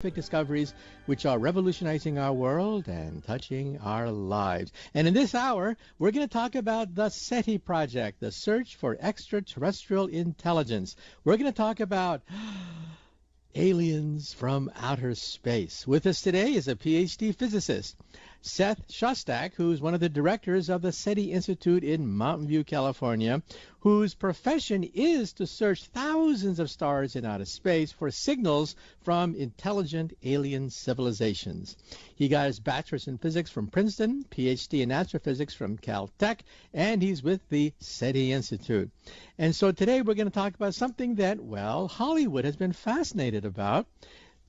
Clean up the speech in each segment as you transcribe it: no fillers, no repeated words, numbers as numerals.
discoveries which are revolutionizing our world and touching our lives. And in this hour, we're going to talk about the SETI project, the search for extraterrestrial intelligence. We're going to talk about aliens from outer space. With us today is a PhD physicist, Seth Shostak, who's one of the directors of the SETI Institute in Mountain View, California, whose profession is to search thousands of stars in outer space for signals from intelligent alien civilizations. He got his bachelor's in physics from Princeton, PhD in astrophysics from Caltech, and he's with the SETI Institute. And so today we're going to talk about something that, well, Hollywood has been fascinated about.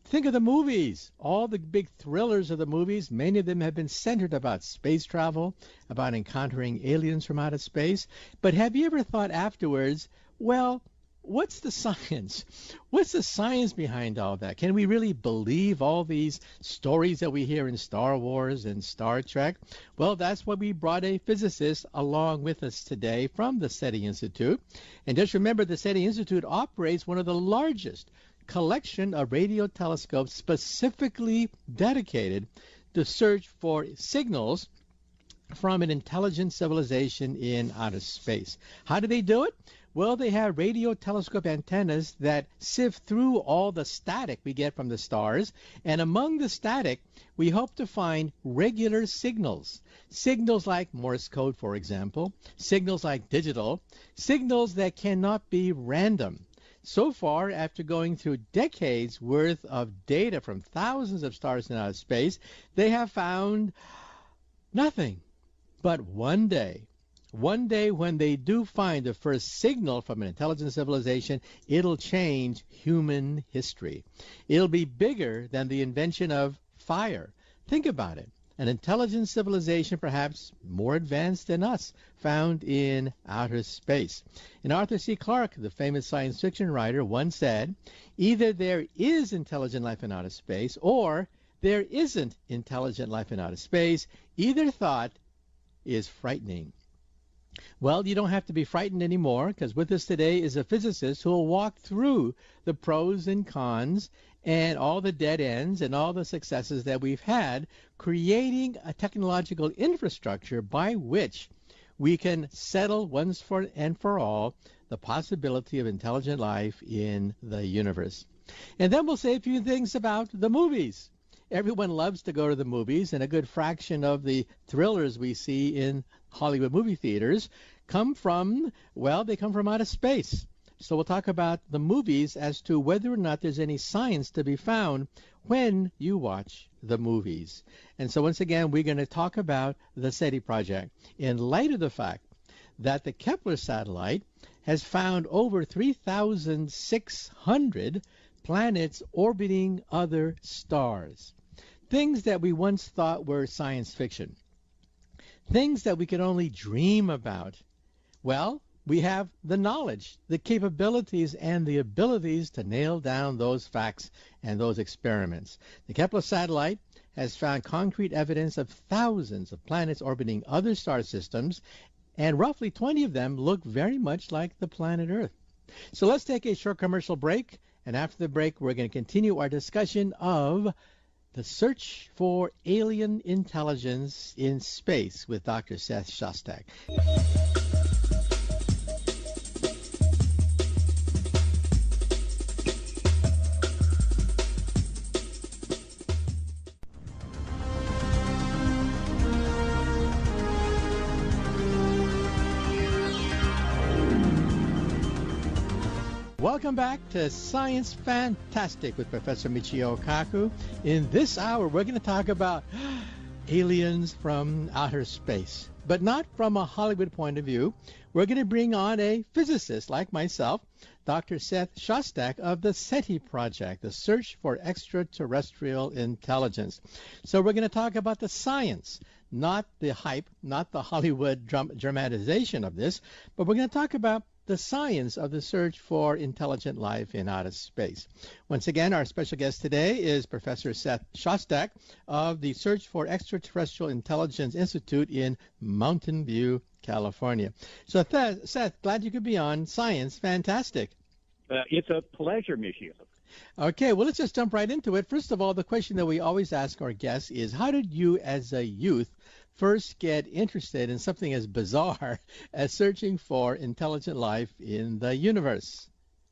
Think of the movies, all the big thrillers of the movies. Many of them have been centered about space travel, about encountering aliens from outer space. But have you ever thought afterwards, well, what's the science? What's the science behind all that? Can we really believe all these stories that we hear in Star Wars and Star Trek? Well, that's why we brought a physicist along with us today from the SETI Institute. And just remember, the SETI Institute operates one of the largest collection of radio telescopes specifically dedicated to search for signals from an intelligent civilization in outer space. How do they do it? Well, they have radio telescope antennas that sift through all the static we get from the stars, and among the static, we hope to find regular signals. Signals like Morse code, for example, signals like digital, signals that cannot be random. So far, after going through decades worth of data from thousands of stars in outer space, they have found nothing. But one day when they do find the first signal from an intelligent civilization, it'll change human history. It'll be bigger than the invention of fire. Think about it. An intelligent civilization, perhaps more advanced than us, found in outer space. And Arthur C. Clarke, the famous science fiction writer, once said, either there is intelligent life in outer space or there isn't intelligent life in outer space. Either thought is frightening. Well, you don't have to be frightened anymore, because with us today is a physicist who will walk through the pros and cons and all the dead ends and all the successes that we've had, creating a technological infrastructure by which we can settle once and for all the possibility of intelligent life in the universe. And then we'll say a few things about the movies. Everyone loves to go to the movies, and a good fraction of the thrillers we see in Hollywood movie theaters come from outer space. So we'll talk about the movies as to whether or not there's any science to be found when you watch the movies. And so once again, we're going to talk about the SETI project in light of the fact that the Kepler satellite has found over 3,600 planets orbiting other stars. Things that we once thought were science fiction. Things that we could only dream about. Well, we have the knowledge, the capabilities, and the abilities to nail down those facts and those experiments. The Kepler satellite has found concrete evidence of thousands of planets orbiting other star systems, and roughly 20 of them look very much like the planet Earth. So let's take a short commercial break, and after the break, we're going to continue our discussion of the search for alien intelligence in space with Dr. Seth Shostak. Welcome back to Science Fantastic with Professor Michio Kaku. In this hour, we're going to talk about aliens from outer space, but not from a Hollywood point of view. We're going to bring on a physicist like myself, Dr. Seth Shostak of the SETI project, the search for extraterrestrial intelligence. So we're going to talk about the science, not the hype, not the Hollywood dramatization of this, but we're going to talk about the science of the search for intelligent life in outer space. Once again, our special guest today is Professor Seth Shostak of the Search for Extraterrestrial Intelligence Institute in Mountain View, California. So, Seth, glad you could be on Science Fantastic. It's a pleasure, Michio. Okay, well, let's just jump right into it. First of all, the question that we always ask our guests is, how did you, as a youth, first get interested in something as bizarre as searching for intelligent life in the universe?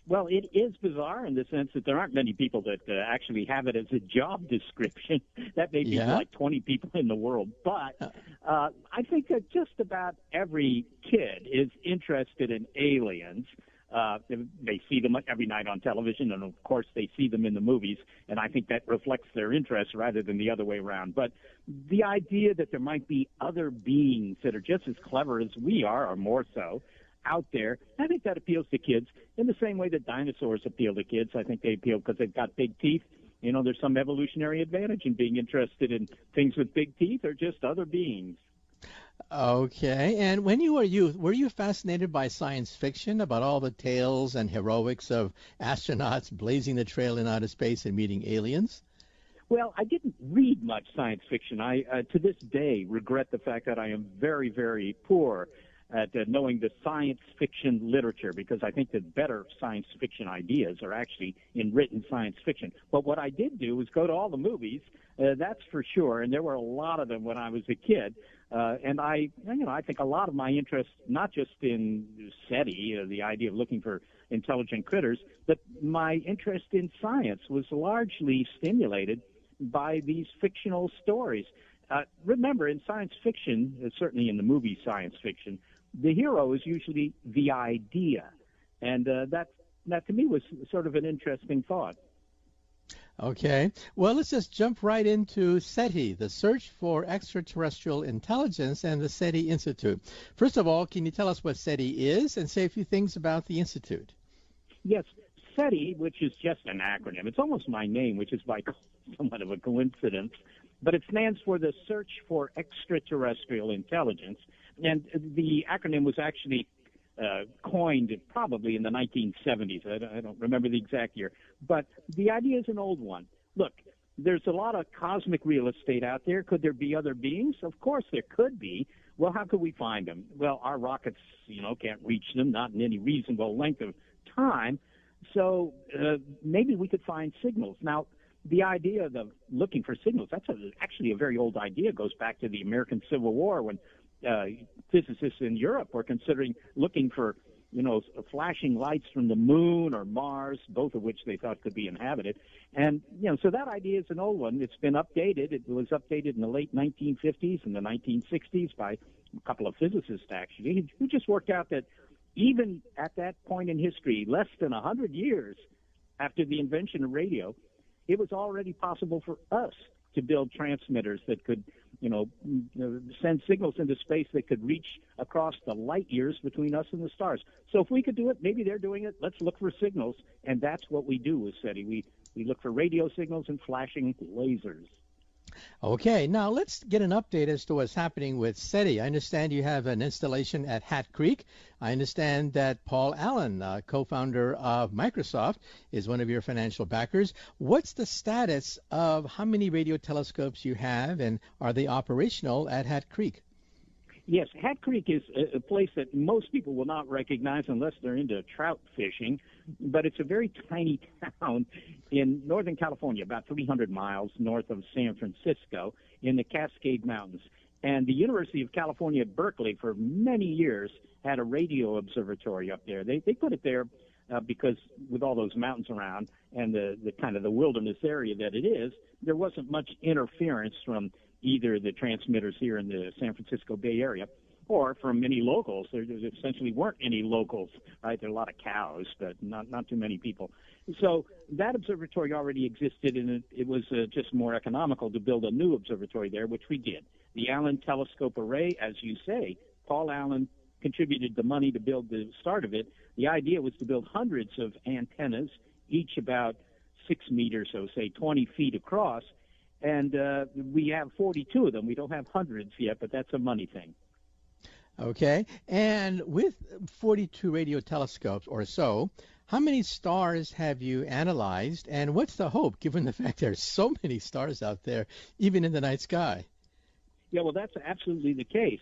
Well, it is bizarre in the sense that there aren't many people that actually have it as a job description. That may be Yeah. like 20 people in the world. But Uh, I think that just about every kid is interested in aliens. They see them every night on television, and of course they see them in the movies, and I think that reflects their interest rather than the other way around. But the idea that there might be other beings that are just as clever as we are, or more so, out there, I think that appeals to kids in the same way that dinosaurs appeal to kids. I think they appeal because they've got big teeth. You know, there's some evolutionary advantage in being interested in things with big teeth or just other beings. Okay, and when you were youth, were you fascinated by science fiction, about all the tales and heroics of astronauts blazing the trail in outer space and meeting aliens? Well, I didn't read much science fiction. I, to this day, regret the fact that I am very, very poor at knowing the science fiction literature, because I think that better science fiction ideas are actually in written science fiction. But what I did do was go to all the movies, that's for sure, and there were a lot of them when I was a kid. And I think a lot of my interest, not just in SETI, the idea of looking for intelligent critters, but my interest in science was largely stimulated by these fictional stories. Remember, in science fiction, certainly in the movie science fiction, the hero is usually the idea, and that to me was sort of an interesting thought. Okay, well, let's just jump right into SETI, the Search for Extraterrestrial Intelligence, and the SETI Institute. First of all, can you tell us what SETI is and say a few things about the Institute? Yes, SETI, which is just an acronym. It's almost my name, which is by somewhat of a coincidence, but it stands for the Search for Extraterrestrial Intelligence. And the acronym was actually coined probably in the 1970s. I don't remember the exact year. But the idea is an old one. Look, there's a lot of cosmic real estate out there. Could there be other beings? Of course there could be. Well, how could we find them? Well, our rockets, can't reach them, not in any reasonable length of time. So maybe we could find signals. Now, the idea of looking for signals, that's actually a very old idea. It goes back to the American Civil War when physicists in Europe were considering looking for, flashing lights from the moon or Mars, both of which they thought could be inhabited. And, so that idea is an old one. It's been updated. It was updated in the late 1950s and the 1960s by a couple of physicists, actually, who just worked out that even at that point in history, less than 100 years after the invention of radio, it was already possible for us to build transmitters that could, send signals into space that could reach across the light years between us and the stars. So if we could do it, maybe they're doing it. Let's look for signals, and that's what we do with SETI. We look for radio signals and flashing lasers. Okay, now let's get an update as to what's happening with SETI. I understand you have an installation at Hat Creek. I understand that Paul Allen, co-founder of Microsoft, is one of your financial backers. What's the status of how many radio telescopes you have, and are they operational at Hat Creek? Yes, Hat Creek is a place that most people will not recognize unless they're into trout fishing, but it's a very tiny town in Northern California, about 300 miles north of San Francisco in the Cascade Mountains. And the University of California at Berkeley for many years had a radio observatory up there. They put it there because with all those mountains around and the kind of the wilderness area that it is, there wasn't much interference from either the transmitters here in the San Francisco Bay Area or from any locals. There essentially weren't any locals, right? There are a lot of cows, but not too many people. So that observatory already existed, and it was just more economical to build a new observatory there, which we did. The Allen Telescope Array, as you say, Paul Allen contributed the money to build the start of it. The idea was to build hundreds of antennas, each about 6 meters, so say 20 feet across, and we have 42 of them. We don't have hundreds yet, but that's a money thing. Okay, and with 42 radio telescopes or so, how many stars have you analyzed, and what's the hope, given the fact there are so many stars out there, even in the night sky? Yeah, well, that's absolutely the case.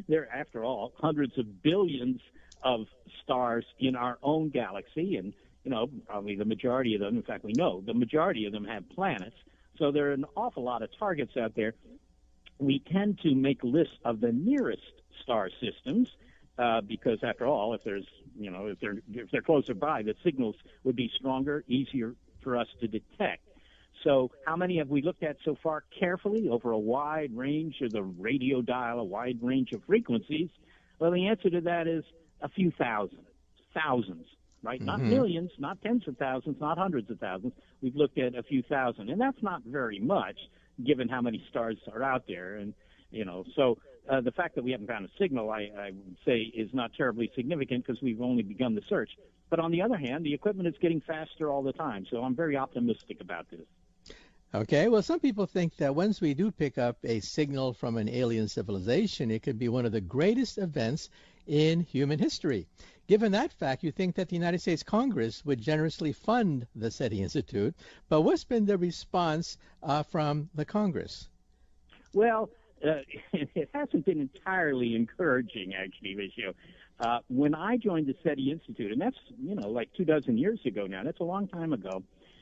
There, after all, hundreds of billions of stars in our own galaxy, and probably the majority of them, in fact, we know the majority of them have planets. So there are an awful lot of targets out there. We tend to make lists of the nearest star systems because, after all, if they're closer by, the signals would be stronger, easier for us to detect. So how many have we looked at so far carefully over a wide range of the radio dial, a wide range of frequencies? Well, the answer to that is a few thousands, right? Not millions, not tens of thousands, not hundreds of thousands. We've looked at a few thousand, and that's not very much given how many stars are out there. And, so the fact that we haven't found a signal, I would say, is not terribly significant because we've only begun the search. But on the other hand, the equipment is getting faster all the time, so I'm very optimistic about this. Okay, well, some people think that once we do pick up a signal from an alien civilization, it could be one of the greatest events in human history. Given that fact, you think that the United States Congress would generously fund the SETI Institute, but what's been the response from the Congress? Well, it hasn't been entirely encouraging, actually, Michio. When I joined the SETI Institute, and that's, like 24 years ago now, that's a long time ago,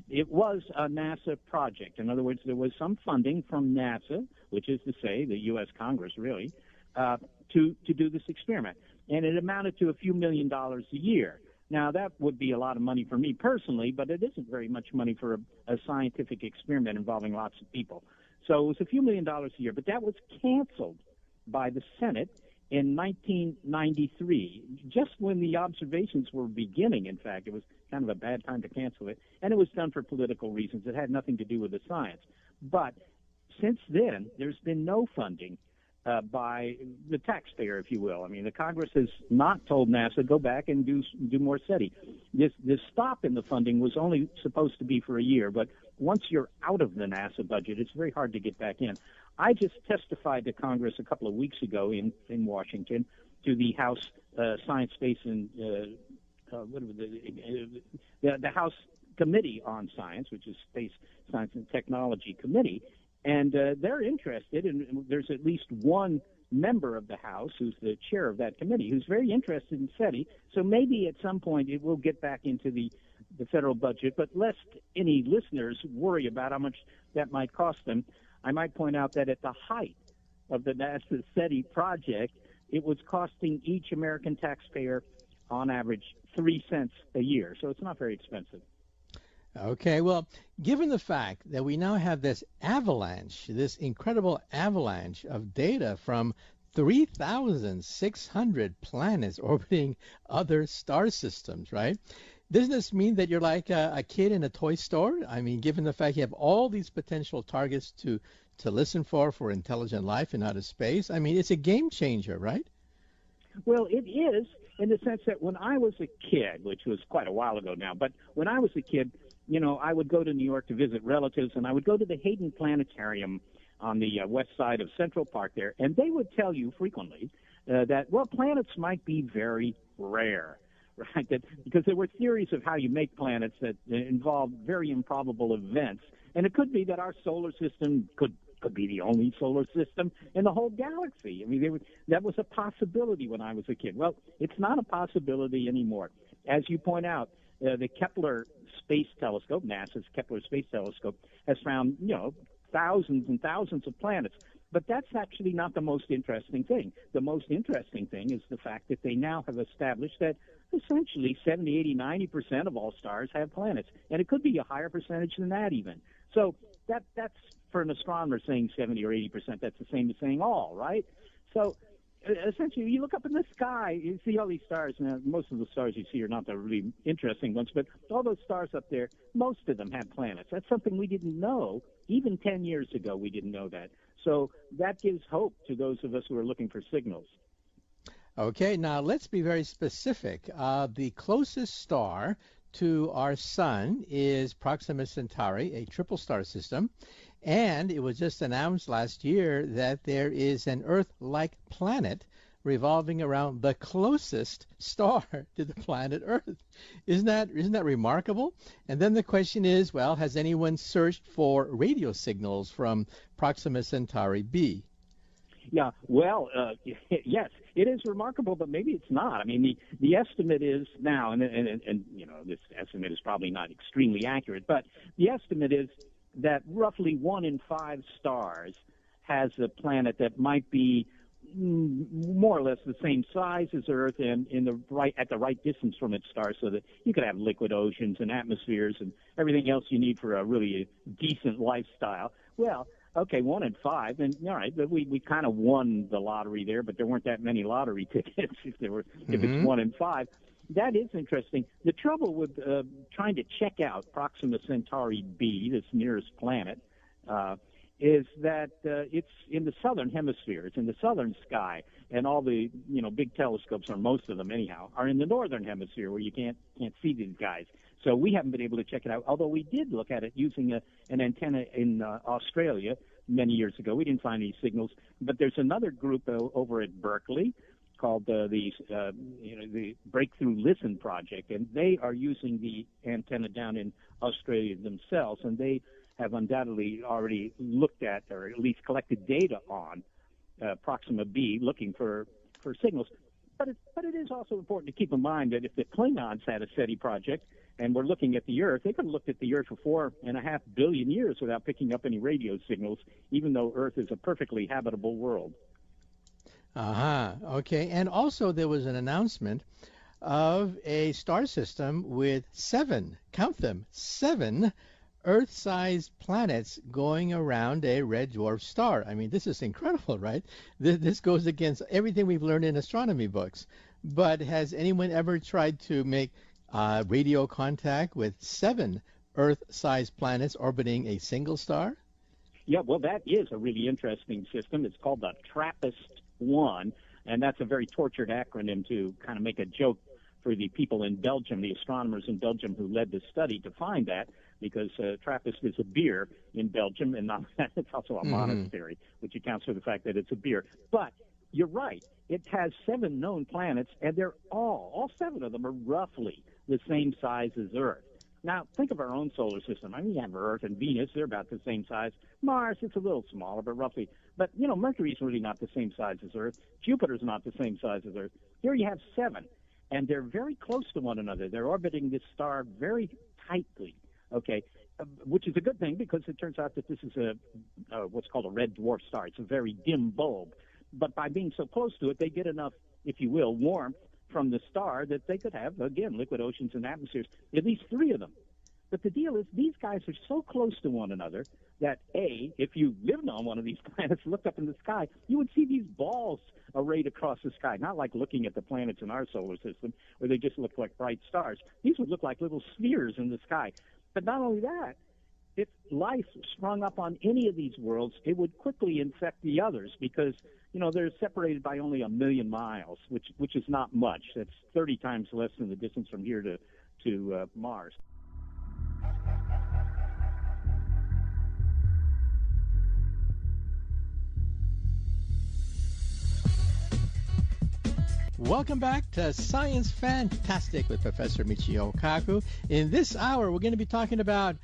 it was a NASA project. In other words, there was some funding from NASA, which is to say the U.S. Congress, really, to do this experiment. And it amounted to a few $1 million a year. Now, that would be a lot of money for me personally, but it isn't very much money for a scientific experiment involving lots of people. So it was a few $1 million a year, but that was canceled by the Senate in 1993, just when the observations were beginning. In fact, it was kind of a bad time to cancel it, and it was done for political reasons. It had nothing to do with the science. But since then, there's been no funding by the taxpayer, if you will. I mean, the Congress has not told NASA, go back and do more SETI. This stop in the funding was only supposed to be for a year, but once you're out of the NASA budget, it's very hard to get back in. I just testified to Congress a couple of weeks ago in Washington to the House Science, Space, and the House Committee on Science, which is Space, Science, and Technology Committee, and they're interested, and there's at least one member of the House who's the chair of that committee who's very interested in SETI, so maybe at some point it will get back into the federal budget, but lest any listeners worry about how much that might cost them, I might point out that at the height of the NASA SETI project, it was costing each American taxpayer, on average, 3 cents a year. So it's not very expensive. Okay, well, given the fact that we now have this incredible avalanche of data from 3,600 planets orbiting other star systems, right? Doesn't this mean that you're like a kid in a toy store? I mean, given the fact you have all these potential targets to listen for intelligent life in outer space, I mean, it's a game changer, right? Well, it is in the sense that when I was a kid, which was quite a while ago now, but when I was a kid, I would go to New York to visit relatives, and I would go to the Hayden Planetarium on the west side of Central Park there, and they would tell you frequently that, well, planets might be very rare. Right, because there were theories of how you make planets that involved very improbable events, and it could be that our solar system could be the only solar system in the whole galaxy. I mean, that was a possibility when I was a kid. Well, it's not a possibility anymore. As you point out, the Kepler Space Telescope, NASA's Kepler Space Telescope, has found thousands and thousands of planets. But that's actually not the most interesting thing. The most interesting thing is the fact that they now have established that essentially 70, 80, 90% of all stars have planets. And it could be a higher percentage than that even. So that's for an astronomer saying 70 or 80%, that's the same as saying all, right? So essentially, you look up in the sky, you see all these stars. Now, most of the stars you see are not the really interesting ones, but all those stars up there, most of them have planets. That's something we didn't know. Even 10 years ago, we didn't know that. So that gives hope to those of us who are looking for signals. Okay, now let's be very specific. The closest star to our sun is Proxima Centauri, a triple star system. And it was just announced last year that there is an Earth-like planet revolving around the closest star to the planet Earth. Isn't that remarkable? And then the question is, well, has anyone searched for radio signals from Proxima Centauri b? Yeah, well, yes, it is remarkable, but maybe it's not. I mean, the estimate is now, and this estimate is probably not extremely accurate, but the estimate is that roughly 1 in 5 stars has a planet that might be more or less the same size as Earth and at the right distance from its star, so that you could have liquid oceans and atmospheres and everything else you need for a really decent lifestyle. Well, okay, 1 in 5, and all right, but we kind of won the lottery there, but there weren't that many lottery tickets if it's 1 in 5. That is interesting. The trouble with trying to check out Proxima Centauri b, this nearest planet, is that it's in the southern hemisphere. It's in the southern sky, and all the big telescopes, or most of them anyhow, are in the northern hemisphere where you can't see these guys. So we haven't been able to check it out, although we did look at it using an antenna in Australia many years ago. We didn't find any signals, but there's another group over at Berkeley called the Breakthrough Listen Project, and they are using the antenna down in Australia themselves, and they have undoubtedly already looked at, or at least collected data on Proxima b, looking for signals. But it is also important to keep in mind that if the Klingons had a SETI project and we're looking at the Earth, they could have looked at the Earth for 4.5 billion years without picking up any radio signals, even though Earth is a perfectly habitable world. Okay. And also there was an announcement of a star system with 7, count them, 7 Earth-sized planets going around a red dwarf star. I mean, this is incredible, right? This goes against everything we've learned in astronomy books. But has anyone ever tried to make radio contact with 7 Earth-sized planets orbiting a single star? Yeah, well, that is a really interesting system. It's called the TRAPPIST-1, and that's a very tortured acronym to kind of make a joke for the people in Belgium, the astronomers in Belgium who led the study to find that, because Trappist is a beer in Belgium, and not that, it's also a monastery, which accounts for the fact that it's a beer. But you're right. It has 7 known planets, and they're all 7 of them are roughly the same size as Earth. Now, think of our own solar system. I mean, you have Earth and Venus. They're about the same size. Mars, it's a little smaller, but roughly. But, Mercury's really not the same size as Earth. Jupiter's not the same size as Earth. Here you have 7, and they're very close to one another. They're orbiting this star very tightly, okay, which is a good thing because it turns out that this is what's called a red dwarf star. It's a very dim bulb. But by being so close to it, they get enough, if you will, warmth from the star that they could have, again, liquid oceans and atmospheres, at least 3 of them. But the deal is these guys are so close to one another that, A, if you lived on one of these planets, looked up in the sky, you would see these balls arrayed across the sky, not like looking at the planets in our solar system where they just look like bright stars. These would look like little spheres in the sky. But not only that, if life sprung up on any of these worlds, it would quickly infect the others because, they're separated by only 1 million miles, which is not much. That's 30 times less than the distance from here to Mars. Welcome back to Science Fantastic with Professor Michio Kaku. In this hour, we're going to be talking about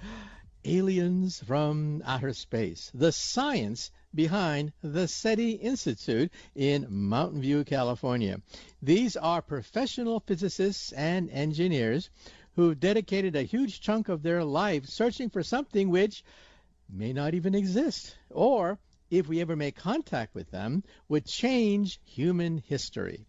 aliens from outer space, the science behind the SETI Institute in Mountain View, California. These are professional physicists and engineers who dedicated a huge chunk of their life searching for something which may not even exist, or, if we ever make contact with them, would change human history.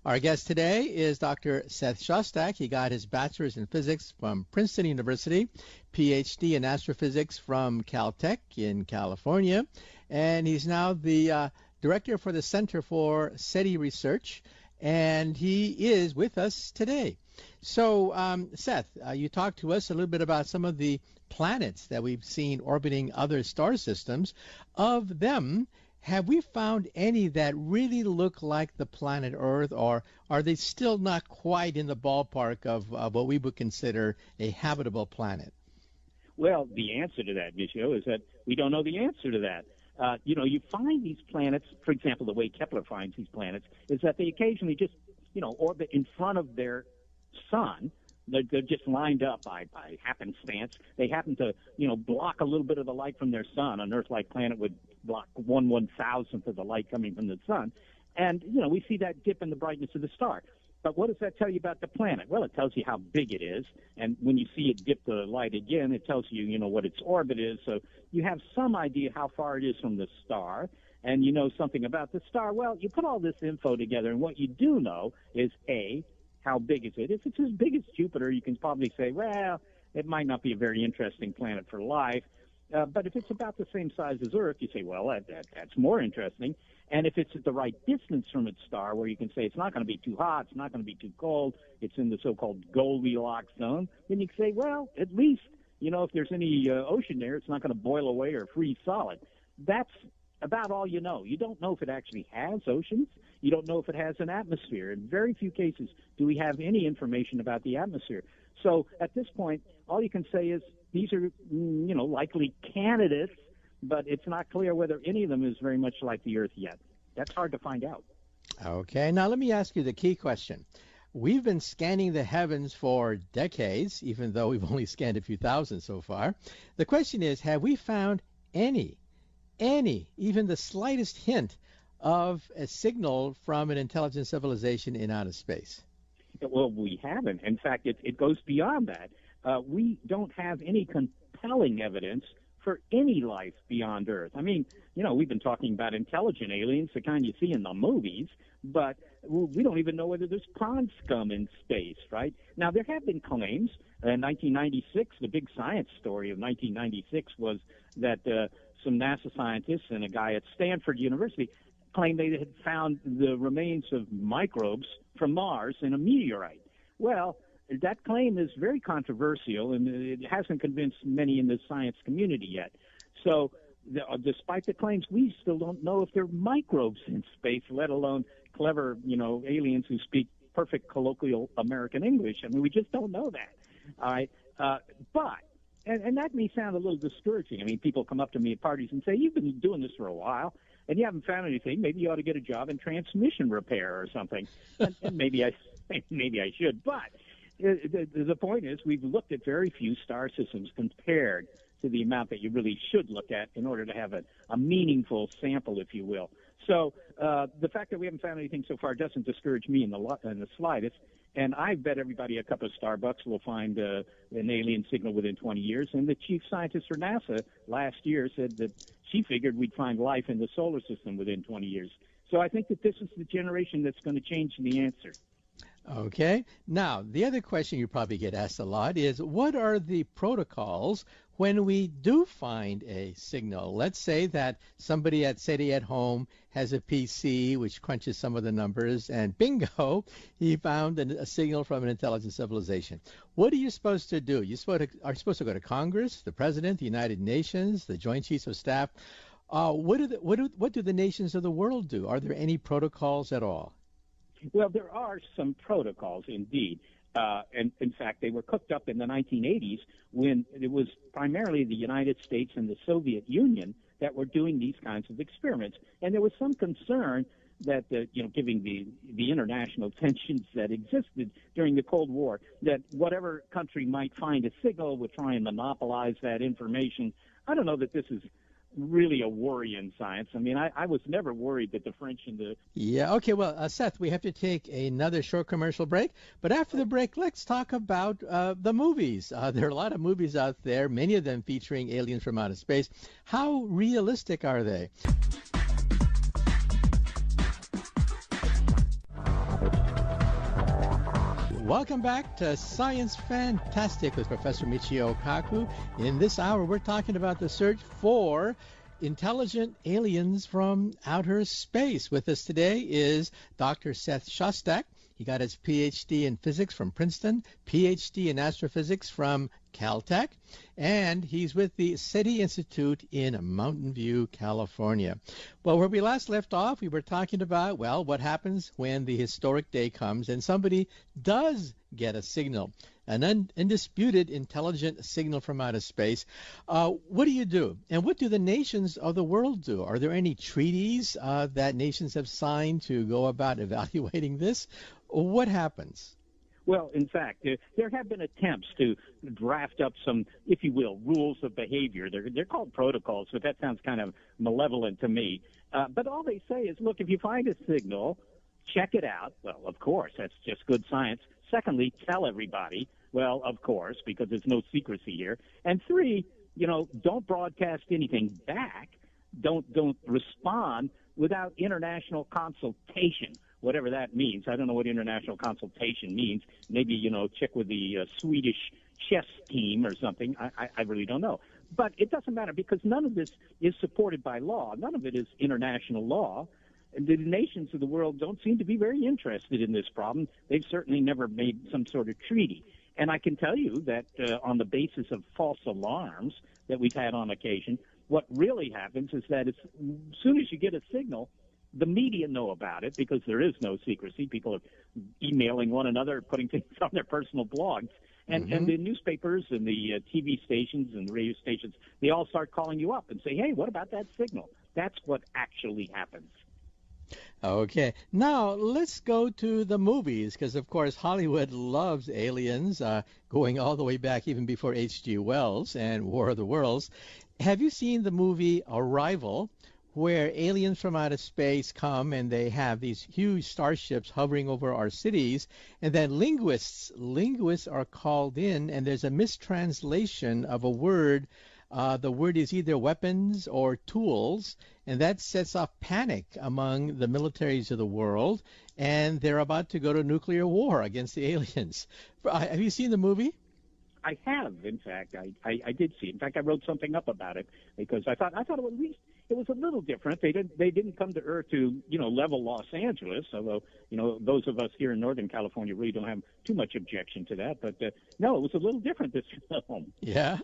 Our guest today is Dr. Seth Shostak. He got his bachelor's in physics from Princeton University, PhD in astrophysics from Caltech in California, and he's now the director for the Center for SETI Research, and he is with us today. So, Seth, you talked to us a little bit about some of the planets that we've seen orbiting other star systems. Of them, have we found any that really look like the planet Earth, or are they still not quite in the ballpark of what we would consider a habitable planet? Well, the answer to that, Michio, is that we don't know the answer to that. You find these planets, for example, the way Kepler finds these planets is that they occasionally just, orbit in front of their sun, They're just lined up by happenstance. They happen to, block a little bit of the light from their sun. An Earth-like planet would block 1/1000th of the light coming from the sun. And, we see that dip in the brightness of the star. But what does that tell you about the planet? Well, it tells you how big it is. And when you see it dip the light again, it tells you, what its orbit is. So you have some idea how far it is from the star. And you know something about the star. Well, you put all this info together, and what you do know is, A, how big is it? If it's as big as Jupiter, you can probably say, well, it might not be a very interesting planet for life. But if it's about the same size as Earth, you say, well, that's more interesting. And if it's at the right distance from its star, where you can say it's not going to be too hot, it's not going to be too cold, it's in the so-called Goldilocks zone, then you can say, well, at least, if there's any ocean there, it's not going to boil away or freeze solid. That's about all you know. You don't know if it actually has oceans. You don't know if it has an atmosphere. In very few cases do we have any information about the atmosphere. So at this point, all you can say is these are, likely candidates, but it's not clear whether any of them is very much like the Earth yet. That's hard to find out. Okay, now let me ask you the key question. We've been scanning the heavens for decades, even though we've only scanned a few thousand so far. The question is, have we found any, even the slightest hint of a signal from an intelligent civilization in outer space? Well, we haven't. In fact, it goes beyond that. We don't have any compelling evidence for any life beyond Earth. I mean, we've been talking about intelligent aliens, the kind you see in the movies, but we don't even know whether there's pond scum in space, right? Now, there have been claims. In 1996, the big science story of 1996 was that some NASA scientists and a guy at Stanford University claimed they had found the remains of microbes from Mars in a meteorite. Well, that claim is very controversial, and it hasn't convinced many in the science community yet. So despite the claims, we still don't know if there are microbes in space, let alone clever, aliens who speak perfect colloquial American English. I mean, we just don't know that. All right. But that may sound a little discouraging. I mean, people come up to me at parties and say, you've been doing this for a while, and you haven't found anything. Maybe you ought to get a job in transmission repair or something. And maybe I should. But the point is, we've looked at very few star systems compared to the amount that you really should look at in order to have a meaningful sample, if you will. So the fact that we haven't found anything so far doesn't discourage me in the slightest. And I bet everybody a cup of Starbucks will find an alien signal within 20 years. And the chief scientist for NASA last year said that she figured we'd find life in the solar system within 20 years. So I think that this is the generation that's going to change the answer. Okay. Now, the other question you probably get asked a lot is, what are the protocols when we do find a signal? Let's say that somebody at SETI at home has a PC which crunches some of the numbers, and bingo, he found a signal from an intelligent civilization. What are you supposed to do? Are you supposed to go to Congress, the President, the United Nations, the Joint Chiefs of Staff? What do the nations of the world do? Are there any protocols at all? Well, there are some protocols indeed. And in fact, they were cooked up in the 1980s when it was primarily the United States and the Soviet Union that were doing these kinds of experiments. And there was some concern that, given the international tensions that existed during the Cold War, that whatever country might find a signal would try and monopolize that information. I don't know that this is really a worry in science. I mean, I was never worried that the French and the... Yeah, okay, well, Seth, we have to take another short commercial break. But after the break, let's talk about the movies. There are a lot of movies out there, many of them featuring aliens from outer space. How realistic are they? Welcome back to Science Fantastic with Professor Michio Kaku. In this hour, we're talking about the search for intelligent aliens from outer space. With us today is Dr. Seth Shostak. He got his PhD in physics from Princeton, PhD in astrophysics from Caltech, and he's with the SETI Institute in Mountain View, California. Well, where we last left off, we were talking about, what happens when the historic day comes and somebody does get a signal, an undisputed intelligent signal from outer space. What do you do? And what do the nations of the world do? Are there any treaties that nations have signed to go about evaluating this? What happens? Well, in fact, there have been attempts to draft up some, if you will, rules of behavior. They're called protocols, but that sounds kind of malevolent to me. But all they say is, look, if you find a signal, check it out. Well, of course, that's just good science. Secondly, tell everybody. Well, of course, because there's no secrecy here. And three, don't broadcast anything back. Don't respond without international consultation, whatever that means. I don't know what international consultation means. Maybe, check with the Swedish chess team or something. I really don't know. But it doesn't matter because none of this is supported by law. None of it is international law. And the nations of the world don't seem to be very interested in this problem. They've certainly never made some sort of treaty. And I can tell you that on the basis of false alarms that we've had on occasion, what really happens is that as soon as you get a signal, the media know about it because there is no secrecy. People are emailing one another, putting things on their personal blogs. And the newspapers and the TV stations and the radio stations, they all start calling you up and say, hey, what about that signal? That's what actually happens. Okay. Now, let's go to the movies because, of course, Hollywood loves aliens, going all the way back even before H.G. Wells and War of the Worlds. Have you seen the movie Arrival, where aliens from outer space come and they have these huge starships hovering over our cities, and then linguists are called in, and there's a mistranslation of a word. The word is either weapons or tools, and that sets off panic among the militaries of the world, and they're about to go to nuclear war against the aliens. Have you seen the movie? I have, in fact. I did see it. In fact, I wrote something up about it because I thought it was, at least it was a little different. They didn't come to Earth to level Los Angeles, although those of us here in Northern California really don't have too much objection to that. But no, it was a little different this film. Yeah.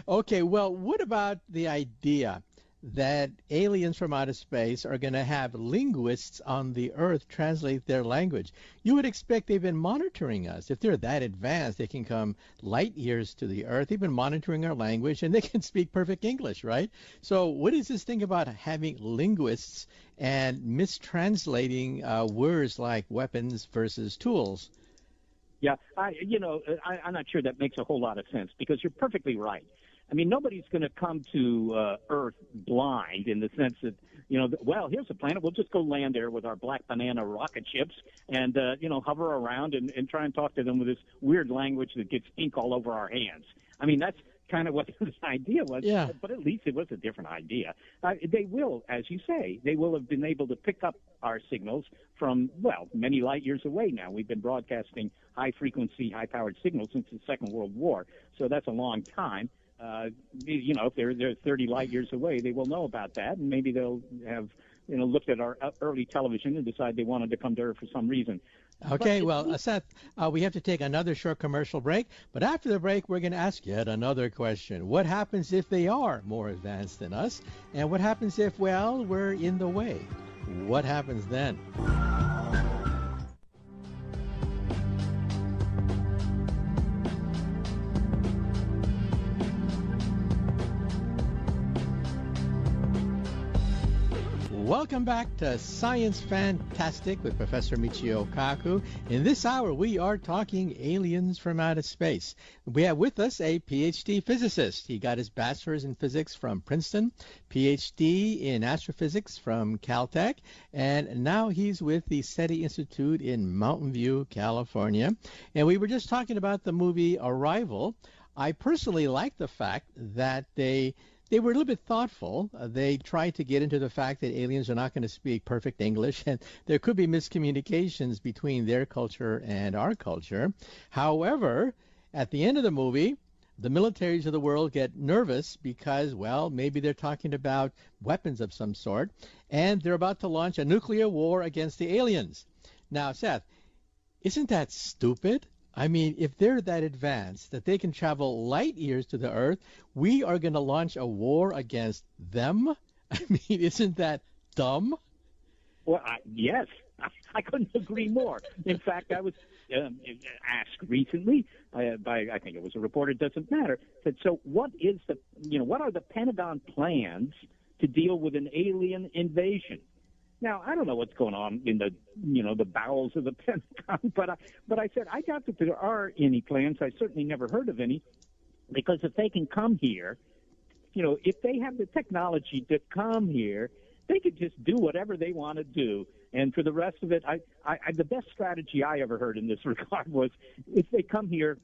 Okay. Well, what about the idea that aliens from outer space are going to have linguists on the Earth translate their language? You would expect they've been monitoring us. If they're that advanced, they can come light years to the Earth. They've been monitoring our language, and they can speak perfect English, right? So what is this thing about having linguists and mistranslating words like weapons versus tools? Yeah, I'm not sure that makes a whole lot of sense because you're perfectly right. I mean, nobody's going to come to Earth blind in the sense that, well, here's a planet. We'll just go land there with our black banana rocket ships and, hover around and try and talk to them with this weird language that gets ink all over our hands. I mean, that's kind of what this idea was, yeah. But at least it was a different idea. They will, as you say, they will have been able to pick up our signals from, well, many light years away now. We've been broadcasting high-frequency, high-powered signals since the Second World War, so that's a long time. If they're 30 light years away, they will know about that, and maybe they'll have, looked at our early television and decide they wanted to come to Earth for some reason. Okay, well, Seth, we have to take another short commercial break, but after the break, we're going to ask yet another question. What happens if they are more advanced than us? And what happens if, well, we're in the way? What happens then? Welcome back to Science Fantastic with Professor Michio Kaku. In this hour, we are talking aliens from outer space. We have with us a PhD physicist. He got his bachelor's in physics from Princeton, PhD in astrophysics from Caltech, and now he's with the SETI Institute in Mountain View, California. And we were just talking about the movie Arrival. I personally like the fact that they were a little bit thoughtful. They tried to get into the fact that aliens are not going to speak perfect English, and there could be miscommunications between their culture and our culture. However, at the end of the movie, the militaries of the world get nervous because, well, maybe they're talking about weapons of some sort, and they're about to launch a nuclear war against the aliens. Now, Seth, isn't that stupid? I mean, if they're that advanced that they can travel light years to the Earth, we are going to launch a war against them? I mean, isn't that dumb? Well, yes, I couldn't agree more. In fact, I was asked recently by, I think it was a reporter, doesn't matter, said, so what are the Pentagon plans to deal with an alien invasion? Now, I don't know what's going on in the bowels of the Pentagon, but I said, I doubt that there are any plans. I certainly never heard of any, because if they can come here, if they have the technology to come here, they could just do whatever they want to do. And for the rest of it, the best strategy I ever heard in this regard was, if they come here,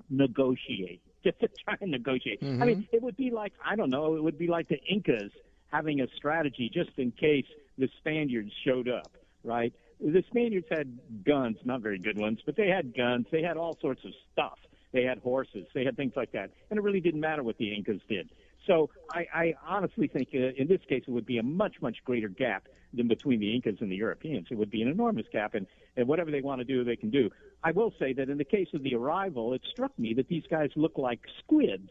negotiate. Just to try and negotiate. Mm-hmm. I mean, it would be like, I don't know, it would be like the Incas having a strategy just in case the Spaniards showed up, right? The Spaniards had guns, not very good ones, but they had guns. They had all sorts of stuff. They had horses. They had things like that. And it really didn't matter what the Incas did. So I honestly think in this case it would be a much, much greater gap than between the Incas and the Europeans. It would be an enormous gap, and whatever they want to do, they can do. I will say that in the case of the arrival, it struck me that these guys look like squids.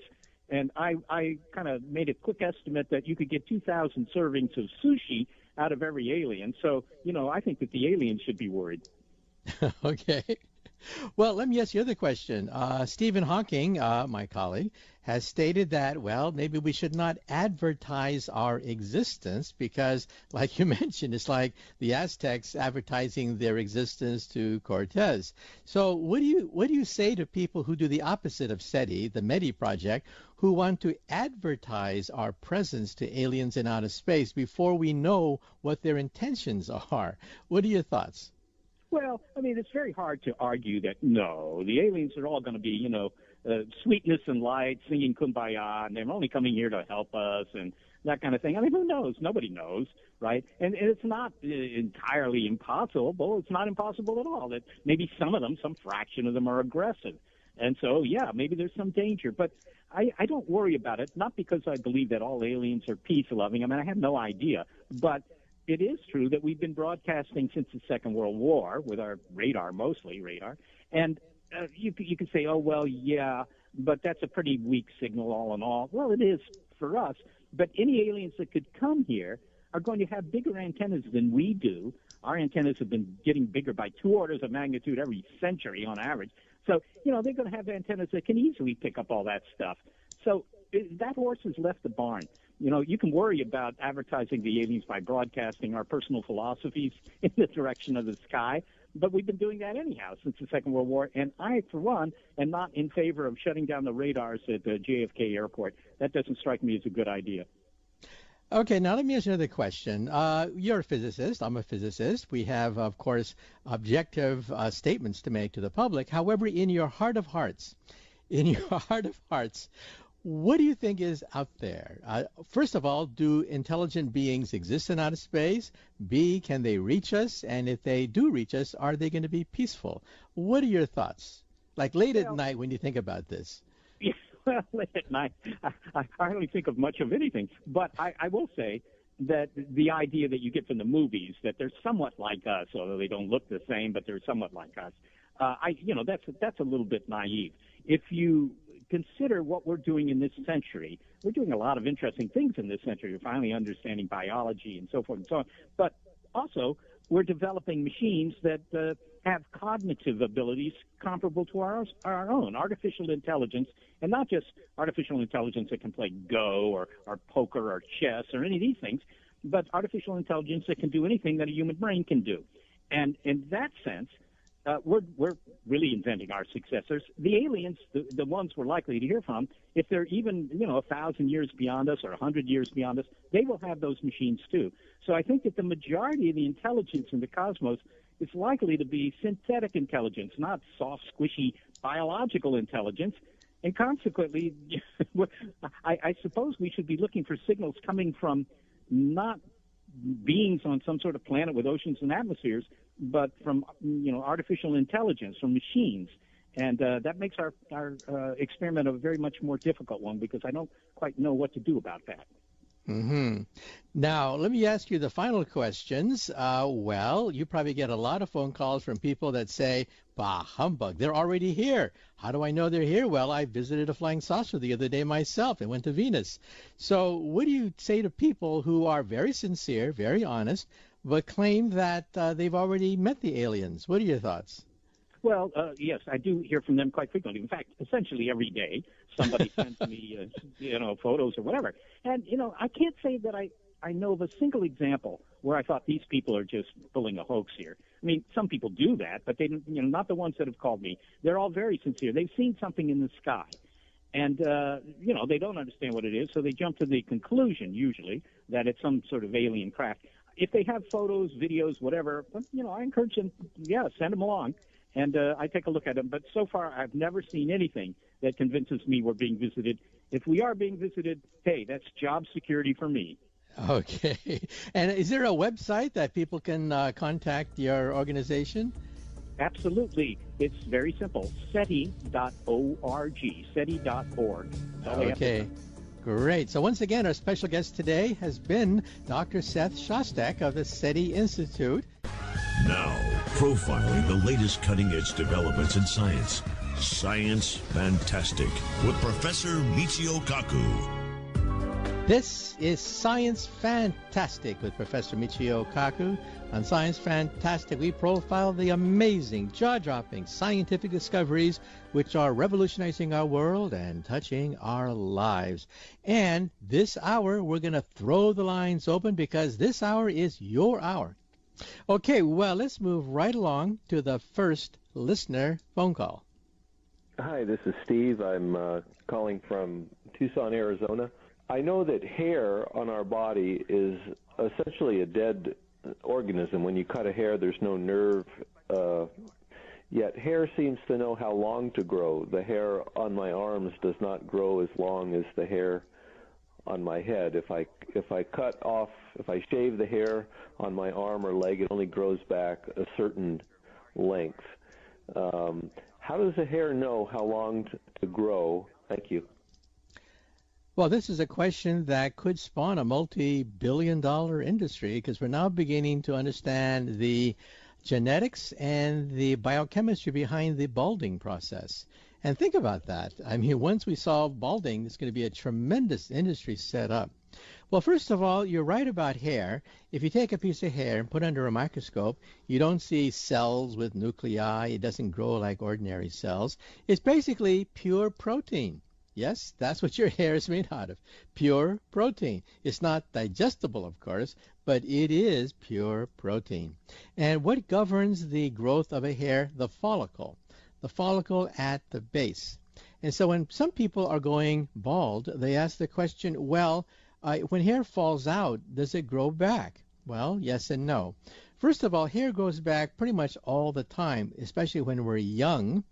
And I kind of made a quick estimate that you could get 2,000 servings of sushi out of every alien. So, I think that the aliens should be worried. Okay. Well, let me ask you another question. Stephen Hawking, my colleague, has stated that, well, maybe we should not advertise our existence because, like you mentioned, it's like the Aztecs advertising their existence to Cortez. So what do you say to people who do the opposite of SETI, the METI project, who want to advertise our presence to aliens in outer space before we know what their intentions are? What are your thoughts? Well, I mean, it's very hard to argue that, no, the aliens are all going to be, sweetness and light, singing Kumbaya, and they're only coming here to help us and that kind of thing. I mean, who knows? Nobody knows, right? And it's not entirely impossible. It's not impossible at all that maybe some of them, some fraction of them are aggressive. And so, yeah, maybe there's some danger. But I don't worry about it, not because I believe that all aliens are peace-loving. I mean, I have no idea. But it is true that we've been broadcasting since the Second World War with our radar, mostly radar. And you could say, oh, well, yeah, but that's a pretty weak signal all in all. Well, it is for us. But any aliens that could come here are going to have bigger antennas than we do. Our antennas have been getting bigger by 2 orders of magnitude every century on average. So, they're going to have antennas that can easily pick up all that stuff. So that horse has left the barn. You can worry about advertising the aliens by broadcasting our personal philosophies in the direction of the sky, but we've been doing that anyhow since the Second World War, and I, for one, am not in favor of shutting down the radars at the JFK airport. That doesn't strike me as a good idea. Okay, now let me ask you another question. You're a physicist. I'm a physicist. We have, of course, objective statements to make to the public. However, in your heart of hearts, what do you think is out there? First of all, do intelligent beings exist in outer space? B, can they reach us? And if they do reach us, are they going to be peaceful? What are your thoughts? Like late at night when you think about this. Yeah, well, late at night, I hardly think of much of anything. But I will say that the idea that you get from the movies, that they're somewhat like us, although they don't look the same, but they're somewhat like us, that's a little bit naive. If you consider what we're doing in this century, we're doing a lot of interesting things in this century. We're finally understanding biology and so forth and so on. But also, we're developing machines that have cognitive abilities comparable to our own, artificial intelligence, and not just artificial intelligence that can play Go or poker or chess or any of these things, but artificial intelligence that can do anything that a human brain can do. And in that sense, we're really inventing our successors. The aliens, the ones we're likely to hear from, if they're even 1,000 years beyond us or 100 years beyond us, they will have those machines too. So I think that the majority of the intelligence in the cosmos is likely to be synthetic intelligence, not soft, squishy biological intelligence. And consequently, I suppose we should be looking for signals coming from not beings on some sort of planet with oceans and atmospheres, but from artificial intelligence, from machines. And that makes our experiment a very much more difficult one, because I don't quite know what to do about that. Mm-hmm. Now, let me ask you the final questions. Well, you probably get a lot of phone calls from people that say, bah, humbug, they're already here. How do I know they're here? Well, I visited a flying saucer the other day myself and went to Venus. So what do you say to people who are very sincere, very honest, but claim that they've already met the aliens? What are your thoughts? Well, yes, I do hear from them quite frequently. In fact, essentially every day, somebody sends me, photos or whatever. And, I can't say that I I know of a single example where I thought these people are just pulling a hoax here. I mean, some people do that, but they, not the ones that have called me. They're all very sincere. They've seen something in the sky, and they don't understand what it is, so they jump to the conclusion usually that it's some sort of alien craft. If they have photos, videos, whatever, I encourage them. Yeah, send them along, and I take a look at them. But so far, I've never seen anything that convinces me we're being visited. If we are being visited, hey, that's job security for me. Okay. And is there a website that people can contact your organization? Absolutely. It's very simple. SETI.org. SETI.org. Okay. Great. So once again, our special guest today has been Dr. Seth Shostak of the SETI Institute. Now, profiling the latest cutting-edge developments in science. Science Fantastic with Professor Michio Kaku. This is Science Fantastic with Professor Michio Kaku. On Science Fantastic, we profile the amazing, jaw-dropping scientific discoveries which are revolutionizing our world and touching our lives. And this hour, we're going to throw the lines open because this hour is your hour. Okay, well, let's move right along to the first listener phone call. Hi, this is Steve. I'm calling from Tucson, Arizona. I know that hair on our body is essentially a dead organism. When you cut a hair, there's no nerve, yet hair seems to know how long to grow. The hair on my arms does not grow as long as the hair on my head. If I shave the hair on my arm or leg, it only grows back a certain length. How does the hair know how long to grow? Thank you. Well, this is a question that could spawn a multi-billion-dollar industry because we're now beginning to understand the genetics and the biochemistry behind the balding process. And think about that. I mean, once we solve balding, it's going to be a tremendous industry set up. Well, first of all, you're right about hair. If you take a piece of hair and put it under a microscope, you don't see cells with nuclei. It doesn't grow like ordinary cells. It's basically pure protein. Yes, that's what your hair is made out of, pure protein. It's not digestible, of course, but it is pure protein. And what governs the growth of a hair? The follicle at the base. And so when some people are going bald, they ask the question, well, when hair falls out, does it grow back? Well, yes and no. First of all, hair grows back pretty much all the time, especially when we're young.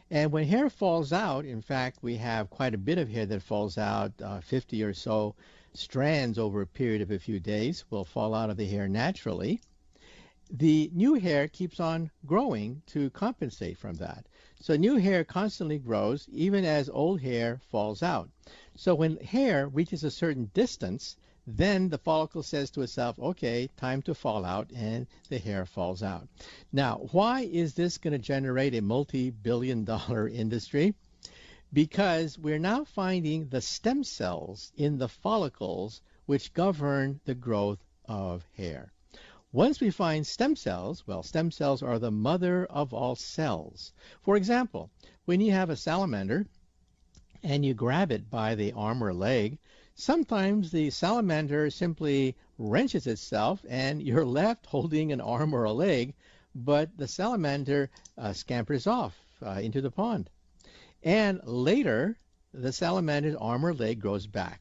And when hair falls out, in fact, we have quite a bit of hair that falls out, 50 or so strands over a period of a few days will fall out of the hair naturally. The new hair keeps on growing to compensate from that. So new hair constantly grows even as old hair falls out. So when hair reaches a certain distance, then the follicle says to itself, okay, time to fall out, and the hair falls out. Now, why is this going to generate a multi-billion-dollar industry? Because we're now finding the stem cells in the follicles which govern the growth of hair. Once we find stem cells, well, stem cells are the mother of all cells. For example, when you have a salamander and you grab it by the arm or leg, sometimes the salamander simply wrenches itself and you're left holding an arm or a leg, but the salamander scampers off into the pond. And later, the salamander's arm or leg grows back.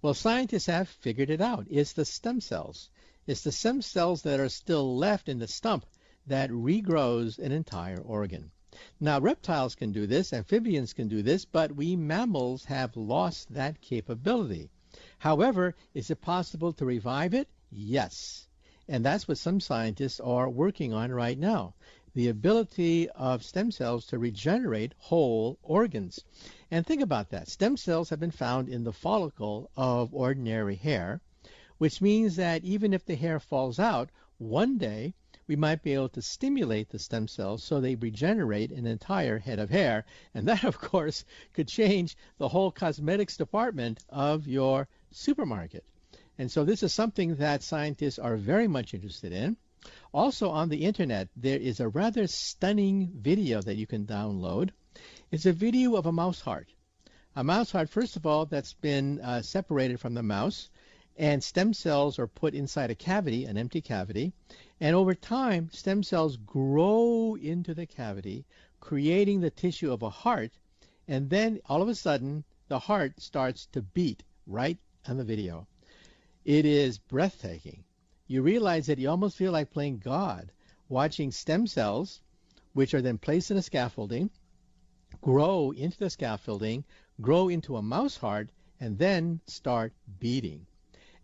Well, scientists have figured it out. It's the stem cells. It's the stem cells that are still left in the stump that regrows an entire organ. Now, reptiles can do this, amphibians can do this, but we mammals have lost that capability. However, is it possible to revive it? Yes. And that's what some scientists are working on right now, the ability of stem cells to regenerate whole organs. And think about that. Stem cells have been found in the follicle of ordinary hair, which means that even if the hair falls out, one day we might be able to stimulate the stem cells so they regenerate an entire head of hair. And that, of course, could change the whole cosmetics department of your supermarket. And so this is something that scientists are very much interested in. Also on the internet, there is a rather stunning video that you can download. It's a video of a mouse heart. A mouse heart, first of all, that's been separated from the mouse. And stem cells are put inside a cavity, an empty cavity. And over time, stem cells grow into the cavity, creating the tissue of a heart. And then all of a sudden, the heart starts to beat right on the video. It is breathtaking. You realize that you almost feel like playing God, watching stem cells, which are then placed in a scaffolding, grow into the scaffolding, grow into a mouse heart, and then start beating.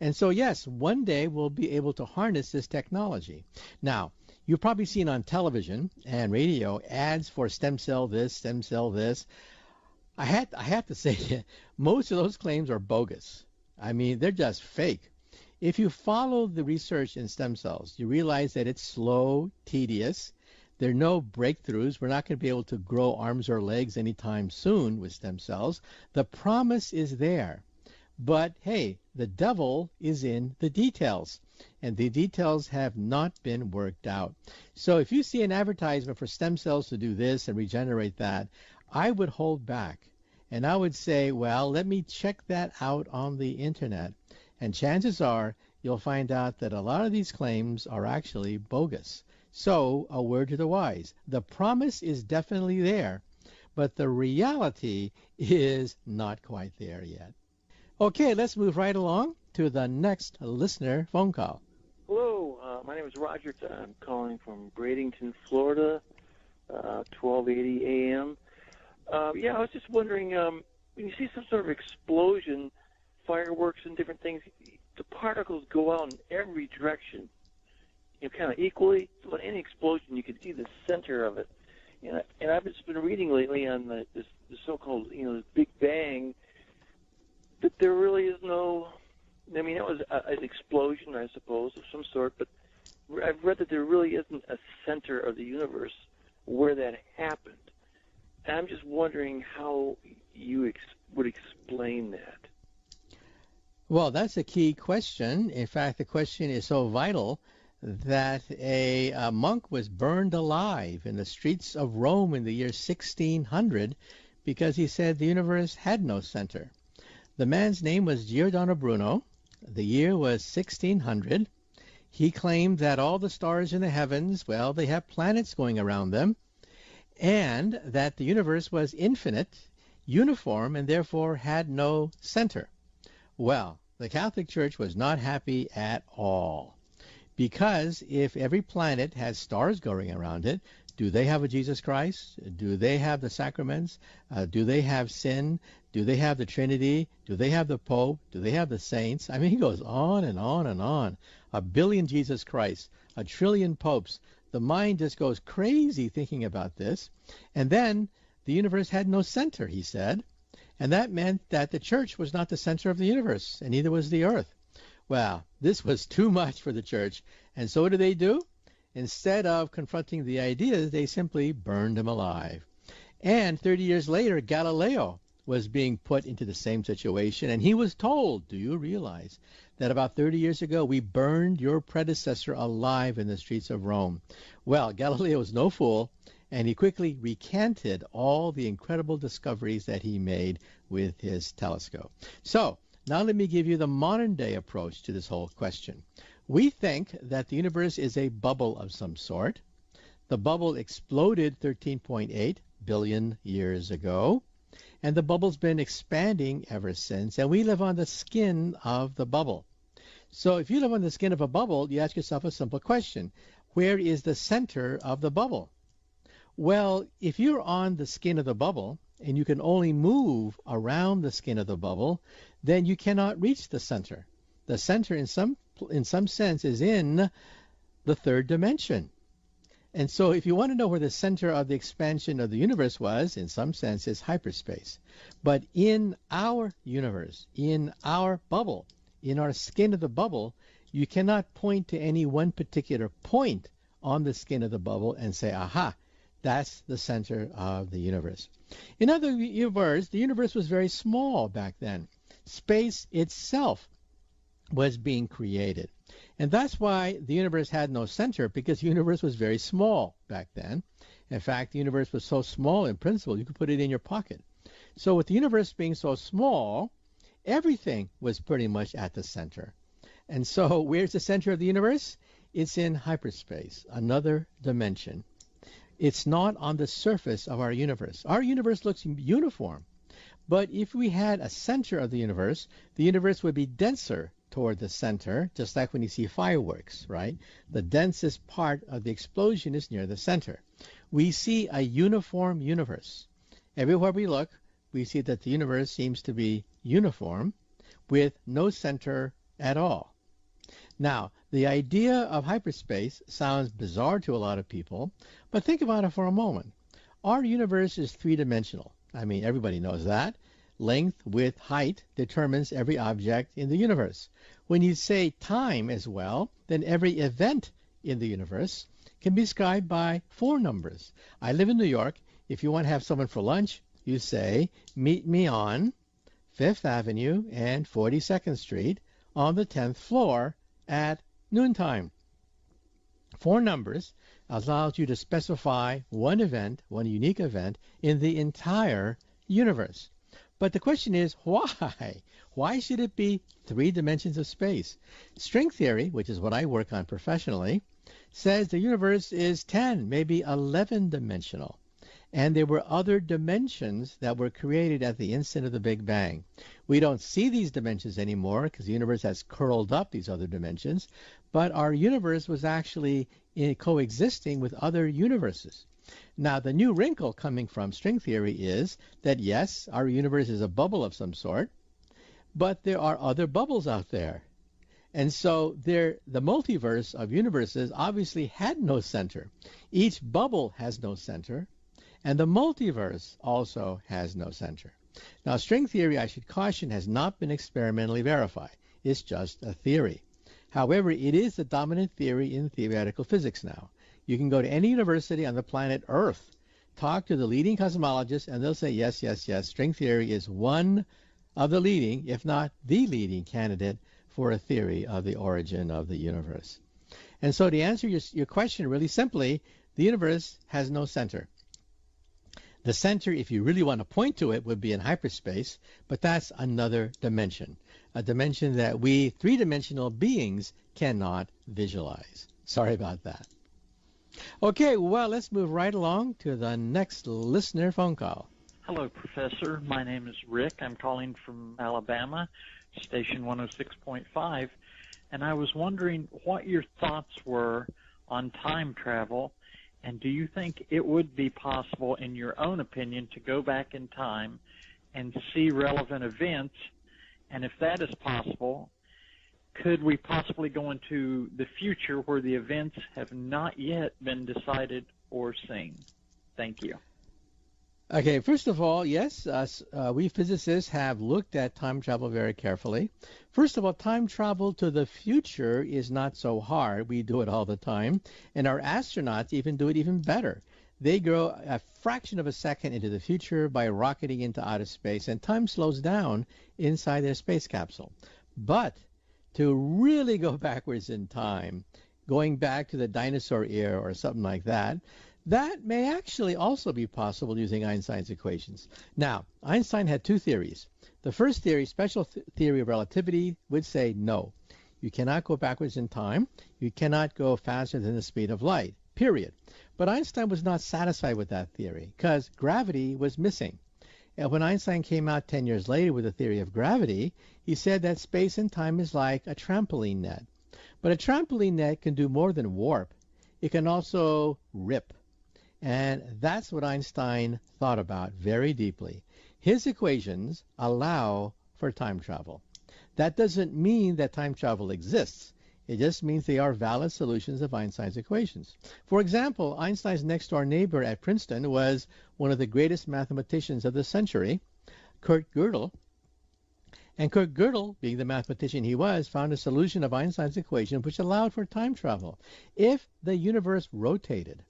And so, yes, one day we'll be able to harness this technology. Now, you've probably seen on television and radio ads for stem cell this, stem cell this. I have to say, most of those claims are bogus. I mean, they're just fake. If you follow the research in stem cells, you realize that it's slow, tedious. There are no breakthroughs. We're not going to be able to grow arms or legs anytime soon with stem cells. The promise is there. But, hey, the devil is in the details, and the details have not been worked out. So if you see an advertisement for stem cells to do this and regenerate that, I would hold back. And I would say, well, let me check that out on the internet. And chances are you'll find out that a lot of these claims are actually bogus. So, a word to the wise. The promise is definitely there, but the reality is not quite there yet. Okay, let's move right along to the next listener phone call. Hello, my name is Roger. I'm calling from Bradenton, Florida, 1280 a.m. I was just wondering, when you see some sort of explosion, fireworks and different things, the particles go out in every direction, kind of equally. So in any explosion, you can see the center of it. And I've just been reading lately on the so-called, this Big Bang, that there really is no, it was an explosion, I suppose, of some sort, but I've read that there really isn't a center of the universe where that happened. And I'm just wondering how you would explain that. Well, that's a key question. In fact, the question is so vital that a monk was burned alive in the streets of Rome in the year 1600 because he said the universe had no center. The man's name was Giordano Bruno. The year was 1600. He claimed that all the stars in the heavens, well, they have planets going around them, and that the universe was infinite, uniform, and therefore had no center. Well, the Catholic Church was not happy at all, because if every planet has stars going around it, do they have a Jesus Christ? Do they have the sacraments? Do they have sin? Do they have the Trinity? Do they have the Pope? Do they have the saints? I mean, he goes on and on and on. 1 billion Jesus Christ, 1 trillion popes. The mind just goes crazy thinking about this. And then the universe had no center, he said. And that meant that the church was not the center of the universe, and neither was the earth. Well, this was too much for the church. And so what did they do? Instead of confronting the ideas, they simply burned him alive. And 30 years later, Galileo was being put into the same situation, and he was told, do you realize that about 30 years ago we burned your predecessor alive in the streets of Rome? Well, Galileo was no fool, and he quickly recanted all the incredible discoveries that he made with his telescope. So, now let me give you the modern-day approach to this whole question. We think that the universe is a bubble of some sort. The bubble exploded 13.8 billion years ago, and the bubble's been expanding ever since, and we live on the skin of the bubble. So if you live on the skin of a bubble, you ask yourself a simple question. Where is the center of the bubble? Well, if you're on the skin of the bubble, and you can only move around the skin of the bubble, then you cannot reach the center. The center, in some sense, is in the third dimension. And so if you want to know where the center of the expansion of the universe was, in some sense, it's hyperspace. But in our universe, in our bubble, in our skin of the bubble, you cannot point to any one particular point on the skin of the bubble and say, aha, that's the center of the universe. In other words, the universe was very small back then. Space itself was being created. And that's why the universe had no center, because the universe was very small back then. In fact, the universe was so small, in principle, you could put it in your pocket. So with the universe being so small, everything was pretty much at the center. And so where's the center of the universe? It's in hyperspace, another dimension. It's not on the surface of our universe. Our universe looks uniform. But if we had a center of the universe would be denser toward the center, just like when you see fireworks, right? The densest part of the explosion is near the center. We see a uniform universe. Everywhere we look, we see that the universe seems to be uniform with no center at all. Now, the idea of hyperspace sounds bizarre to a lot of people, but think about it for a moment. Our universe is three-dimensional. I mean, everybody knows that. Length, width, height determines every object in the universe. When you say time as well, then every event in the universe can be described by four numbers. I live in New York. If you want to have someone for lunch, you say, meet me on 5th Avenue and 42nd Street on the 10th floor at noontime. Four numbers allows you to specify one event, one unique event in the entire universe. But the question is, why? Why should it be three dimensions of space? String theory, which is what I work on professionally, says the universe is 10, maybe 11-dimensional. And there were other dimensions that were created at the instant of the Big Bang. We don't see these dimensions anymore because the universe has curled up these other dimensions, but our universe was actually coexisting with other universes. Now, the new wrinkle coming from string theory is that, yes, our universe is a bubble of some sort, but there are other bubbles out there. And so the multiverse of universes obviously had no center. Each bubble has no center, and the multiverse also has no center. Now, string theory, I should caution, has not been experimentally verified. It's just a theory. However, it is the dominant theory in theoretical physics now. You can go to any university on the planet Earth, talk to the leading cosmologists, and they'll say, yes, yes, yes, string theory is one of the leading, if not the leading candidate for a theory of the origin of the universe. And so to answer your question really simply, the universe has no center. The center, if you really want to point to it, would be in hyperspace, but that's another dimension, a dimension that we three-dimensional beings cannot visualize. Sorry about that. Okay, well, let's move right along to the next listener phone call. Hello, Professor. My name is Rick. I'm calling from Alabama, station 106.5, and I was wondering what your thoughts were on time travel. And do you think it would be possible, in your own opinion, to go back in time and see relevant events? And if that is possible, could we possibly go into the future where the events have not yet been decided or seen? Thank you. Okay, first of all, yes, we physicists have looked at time travel very carefully. First of all, time travel to the future is not so hard. We do it all the time. And our astronauts even do it even better. They go a fraction of a second into the future by rocketing into outer space, and time slows down inside their space capsule. But to really go backwards in time, going back to the dinosaur era or something like that, that may actually also be possible using Einstein's equations. Now, Einstein had two theories. The first theory, special theory of relativity, would say no. You cannot go backwards in time. You cannot go faster than the speed of light, period. But Einstein was not satisfied with that theory because gravity was missing. And when Einstein came out 10 years later with the theory of gravity, he said that space and time is like a trampoline net. But a trampoline net can do more than warp. It can also rip. And that's what Einstein thought about very deeply. His equations allow for time travel. That doesn't mean that time travel exists. It just means they are valid solutions of Einstein's equations. For example, Einstein's next-door neighbor at Princeton was one of the greatest mathematicians of the century, Kurt Gödel. And Kurt Gödel, being the mathematician he was, found a solution of Einstein's equation which allowed for time travel. If the universe rotated,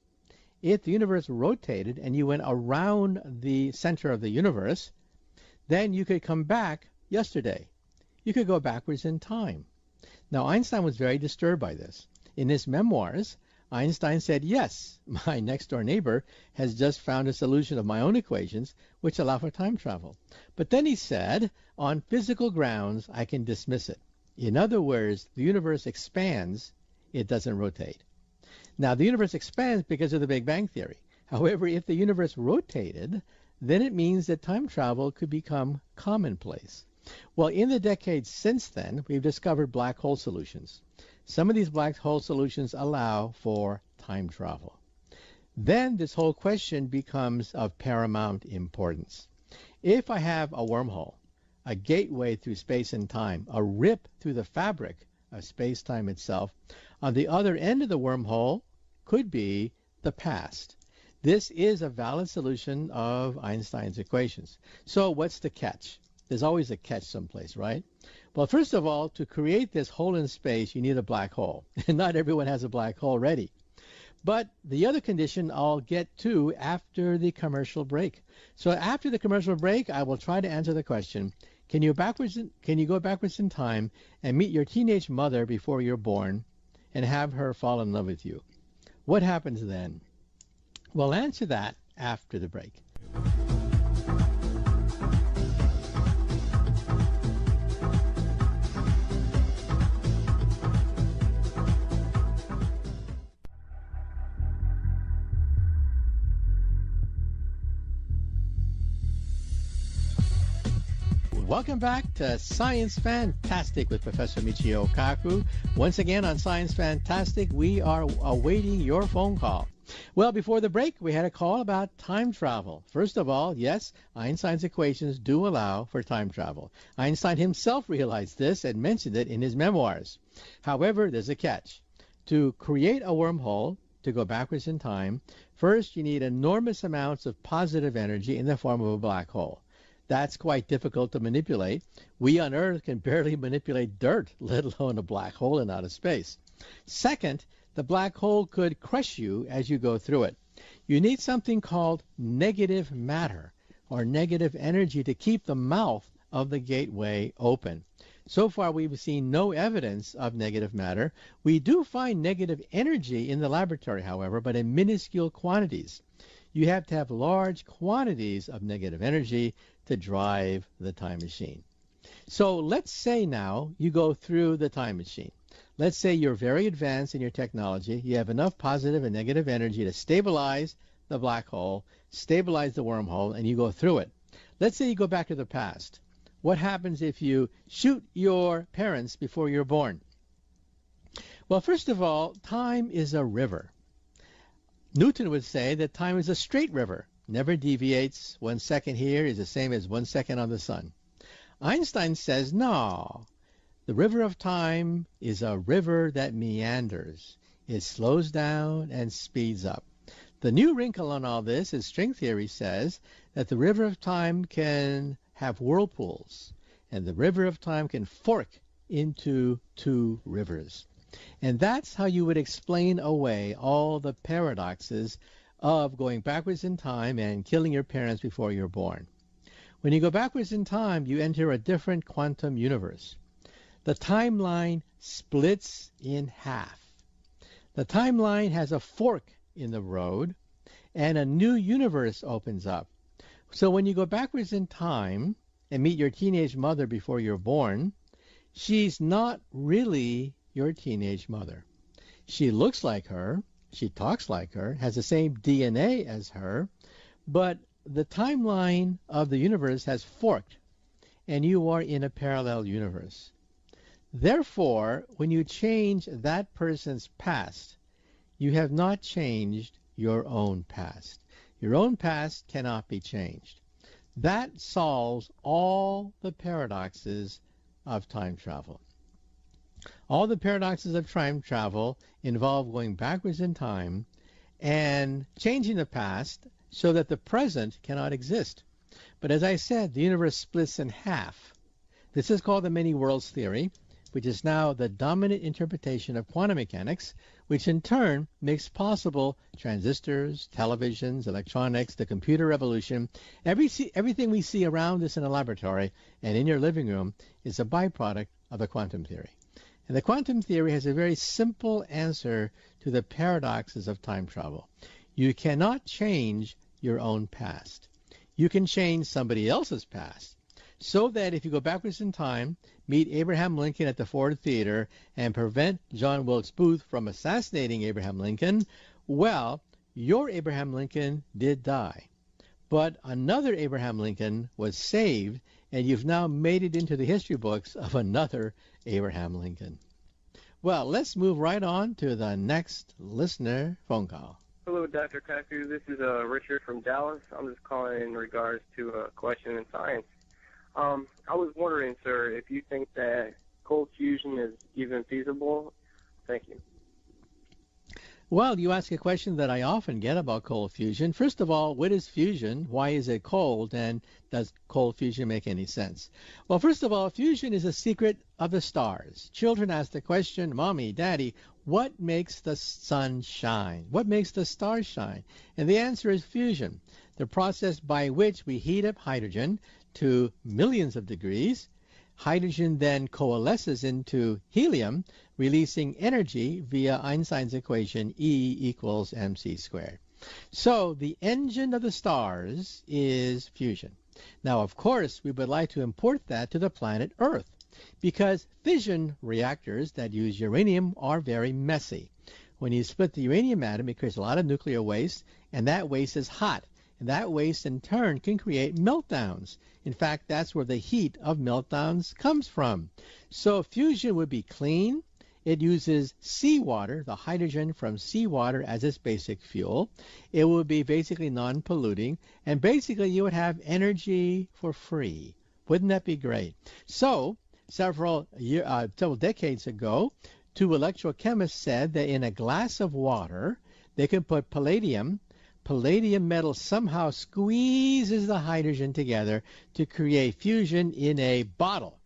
and you went around the center of the universe, then you could come back yesterday. You could go backwards in time. Now, Einstein was very disturbed by this. In his memoirs, Einstein said, yes, my next-door neighbor has just found a solution of my own equations which allow for time travel. But then he said, on physical grounds, I can dismiss it. In other words, the universe expands, it doesn't rotate. Now, the universe expands because of the Big Bang Theory. However, if the universe rotated, then it means that time travel could become commonplace. Well, in the decades since then, we've discovered black hole solutions. Some of these black hole solutions allow for time travel. Then this whole question becomes of paramount importance. If I have a wormhole, a gateway through space and time, a rip through the fabric of space-time itself, on the other end of the wormhole could be the past. This is a valid solution of Einstein's equations. So what's the catch? There's always a catch someplace, right? Well, first of all, to create this hole in space, you need a black hole. And not everyone has a black hole ready. But the other condition I'll get to after the commercial break. So after the commercial break, I will try to answer the question, can you go backwards in time and meet your teenage mother before you're born and have her fall in love with you? What happens then? We'll answer that after the break. Welcome back to Science Fantastic with Professor Michio Kaku. Once again on Science Fantastic, we are awaiting your phone call. Well, before the break, we had a call about time travel. First of all, yes, Einstein's equations do allow for time travel. Einstein himself realized this and mentioned it in his memoirs. However, there's a catch. To create a wormhole, to go backwards in time, first you need enormous amounts of positive energy in the form of a black hole. That's quite difficult to manipulate. We on Earth can barely manipulate dirt, let alone a black hole in outer space. Second, the black hole could crush you as you go through it. You need something called negative matter or negative energy to keep the mouth of the gateway open. So far, we've seen no evidence of negative matter. We do find negative energy in the laboratory, however, but in minuscule quantities. You have to have large quantities of negative energy to drive the time machine. So let's say now you go through the time machine. Let's say you're very advanced in your technology. You have enough positive and negative energy to stabilize the black hole, stabilize the wormhole, and you go through it. Let's say you go back to the past. What happens if you shoot your parents before you're born? Well, first of all, time is a river. Newton would say that time is a straight river, never deviates. 1 second here is the same as 1 second on the sun. Einstein says, no, the river of time is a river that meanders. It slows down and speeds up. The new wrinkle on all this is string theory says that the river of time can have whirlpools, and the river of time can fork into two rivers. And that's how you would explain away all the paradoxes of going backwards in time and killing your parents before you're born. When you go backwards in time, you enter a different quantum universe. The timeline splits in half. The timeline has a fork in the road, and a new universe opens up. So when you go backwards in time and meet your teenage mother before you're born, she's not really your teenage mother. She looks like her, she talks like her, has the same DNA as her, but the timeline of the universe has forked, and you are in a parallel universe. Therefore, when you change that person's past, you have not changed your own past. Your own past cannot be changed. That solves all the paradoxes of time travel. All the paradoxes of time travel involve going backwards in time and changing the past so that the present cannot exist. But as I said, the universe splits in half. This is called the many worlds theory, which is now the dominant interpretation of quantum mechanics, which in turn makes possible transistors, televisions, electronics, the computer revolution. Everything we see around us in a laboratory and in your living room is a byproduct of the quantum theory. And the quantum theory has a very simple answer to the paradoxes of time travel. You cannot change your own past. You can change somebody else's past. So that if you go backwards in time, meet Abraham Lincoln at the Ford Theater, and prevent John Wilkes Booth from assassinating Abraham Lincoln, well, your Abraham Lincoln did die. But another Abraham Lincoln was saved, and you've now made it into the history books of another Abraham Lincoln. Well, let's move right on to the next listener phone call. Hello, Dr. Kaku. This is Richard from Dallas. I'm just calling in regards to a question in science. I was wondering, sir, if you think that cold fusion is even feasible. Thank you. Well, you ask a question that I often get about cold fusion. First of all, what is fusion? Why is it cold? And does cold fusion make any sense? Well, first of all, fusion is a secret of the stars. Children ask the question, Mommy, Daddy, what makes the sun shine? What makes the stars shine? And the answer is fusion, the process by which we heat up hydrogen to millions of degrees. Hydrogen then coalesces into helium, releasing energy via Einstein's equation E equals mc squared. So the engine of the stars is fusion. Now, of course, we would like to import that to the planet Earth, because fission reactors that use uranium are very messy. When you split the uranium atom, it creates a lot of nuclear waste, and that waste is hot. And that waste, in turn, can create meltdowns. In fact, that's where the heat of meltdowns comes from. So fusion would be clean. It uses seawater, the hydrogen from seawater, as its basic fuel. It would be basically non-polluting. And basically, you would have energy for free. Wouldn't that be great? So several decades ago, two electrochemists said that in a glass of water, they could put palladium. Palladium metal somehow squeezes the hydrogen together to create fusion in a bottle.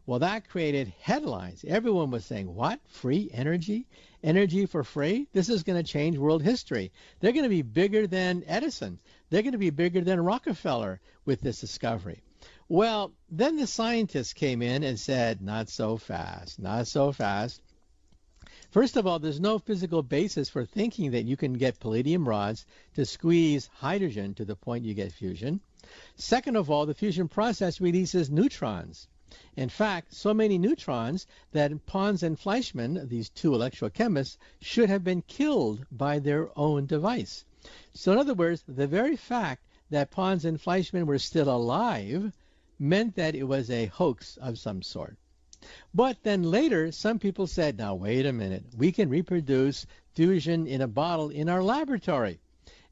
Well, that created headlines. Everyone was saying, what? Free energy? Energy for free? This is going to change world history. They're going to be bigger than Edison. They're going to be bigger than Rockefeller with this discovery. Well, then the scientists came in and said, not so fast, not so fast. First of all, there's no physical basis for thinking that you can get palladium rods to squeeze hydrogen to the point you get fusion. Second of all, the fusion process releases neutrons. In fact, so many neutrons that Pons and Fleischmann, these two electrochemists, should have been killed by their own device. So in other words, the very fact that Pons and Fleischmann were still alive meant that it was a hoax of some sort. But then later, some people said, now wait a minute, we can reproduce fusion in a bottle in our laboratory.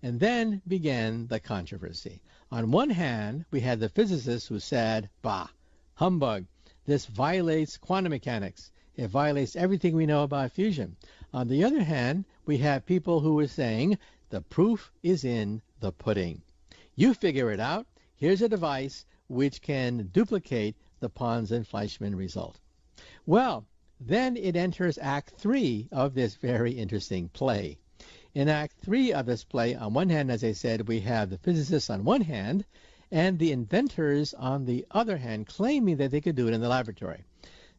And then began the controversy. On one hand, we had the physicists who said, bah, humbug, this violates quantum mechanics. It violates everything we know about fusion. On the other hand, we have people who were saying, the proof is in the pudding. You figure it out. Here's a device which can duplicate the Pons and Fleischmann result. Well, then it enters Act 3 of this very interesting play. In Act 3 of this play, on one hand, as I said, we have the physicists on one hand, and the inventors on the other hand, claiming that they could do it in the laboratory.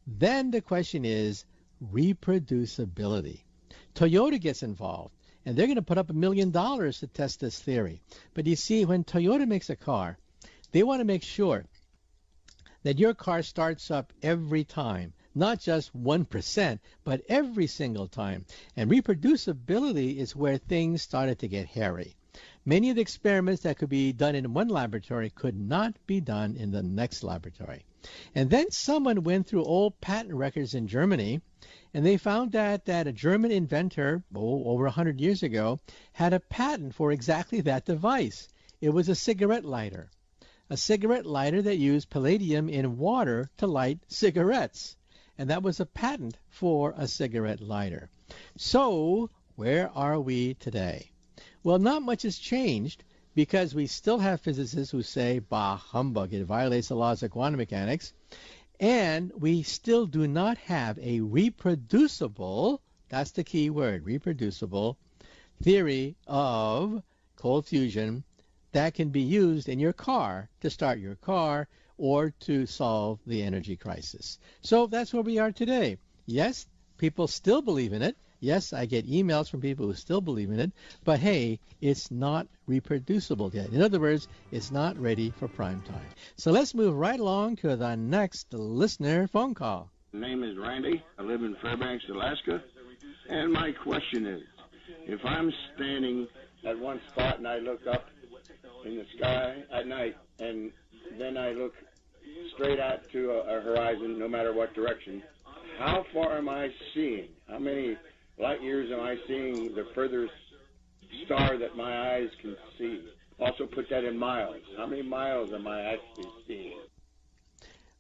Then the question is reproducibility. Toyota gets involved, and they're going to put up $1 million to test this theory. But you see, when Toyota makes a car, they want to make sure that your car starts up every time, not just 1%, but every single time. And reproducibility is where things started to get hairy. Many of the experiments that could be done in one laboratory could not be done in the next laboratory. And then someone went through old patent records in Germany, and they found that a German inventor, over 100 years ago, had a patent for exactly that device. It was a cigarette lighter. A cigarette lighter that used palladium in water to light cigarettes. And that was a patent for a cigarette lighter. So, where are we today? Well, not much has changed, because we still have physicists who say, bah, humbug, it violates the laws of quantum mechanics. And we still do not have a reproducible, that's the key word, reproducible, theory of cold fusion that can be used in your car to start your car or to solve the energy crisis. So that's where we are today. Yes, people still believe in it. Yes, I get emails from people who still believe in it, but hey, it's not reproducible yet. In other words, it's not ready for prime time. So let's move right along to the next listener phone call. My name is Randy. I live in Fairbanks, Alaska. And my question is, if I'm standing at one spot and I look up in the sky at night, and then I look straight out to a horizon, no matter what direction, how far am I seeing? How many light years am I seeing the furthest star that my eyes can see? Also put that in miles. How many miles am I actually seeing?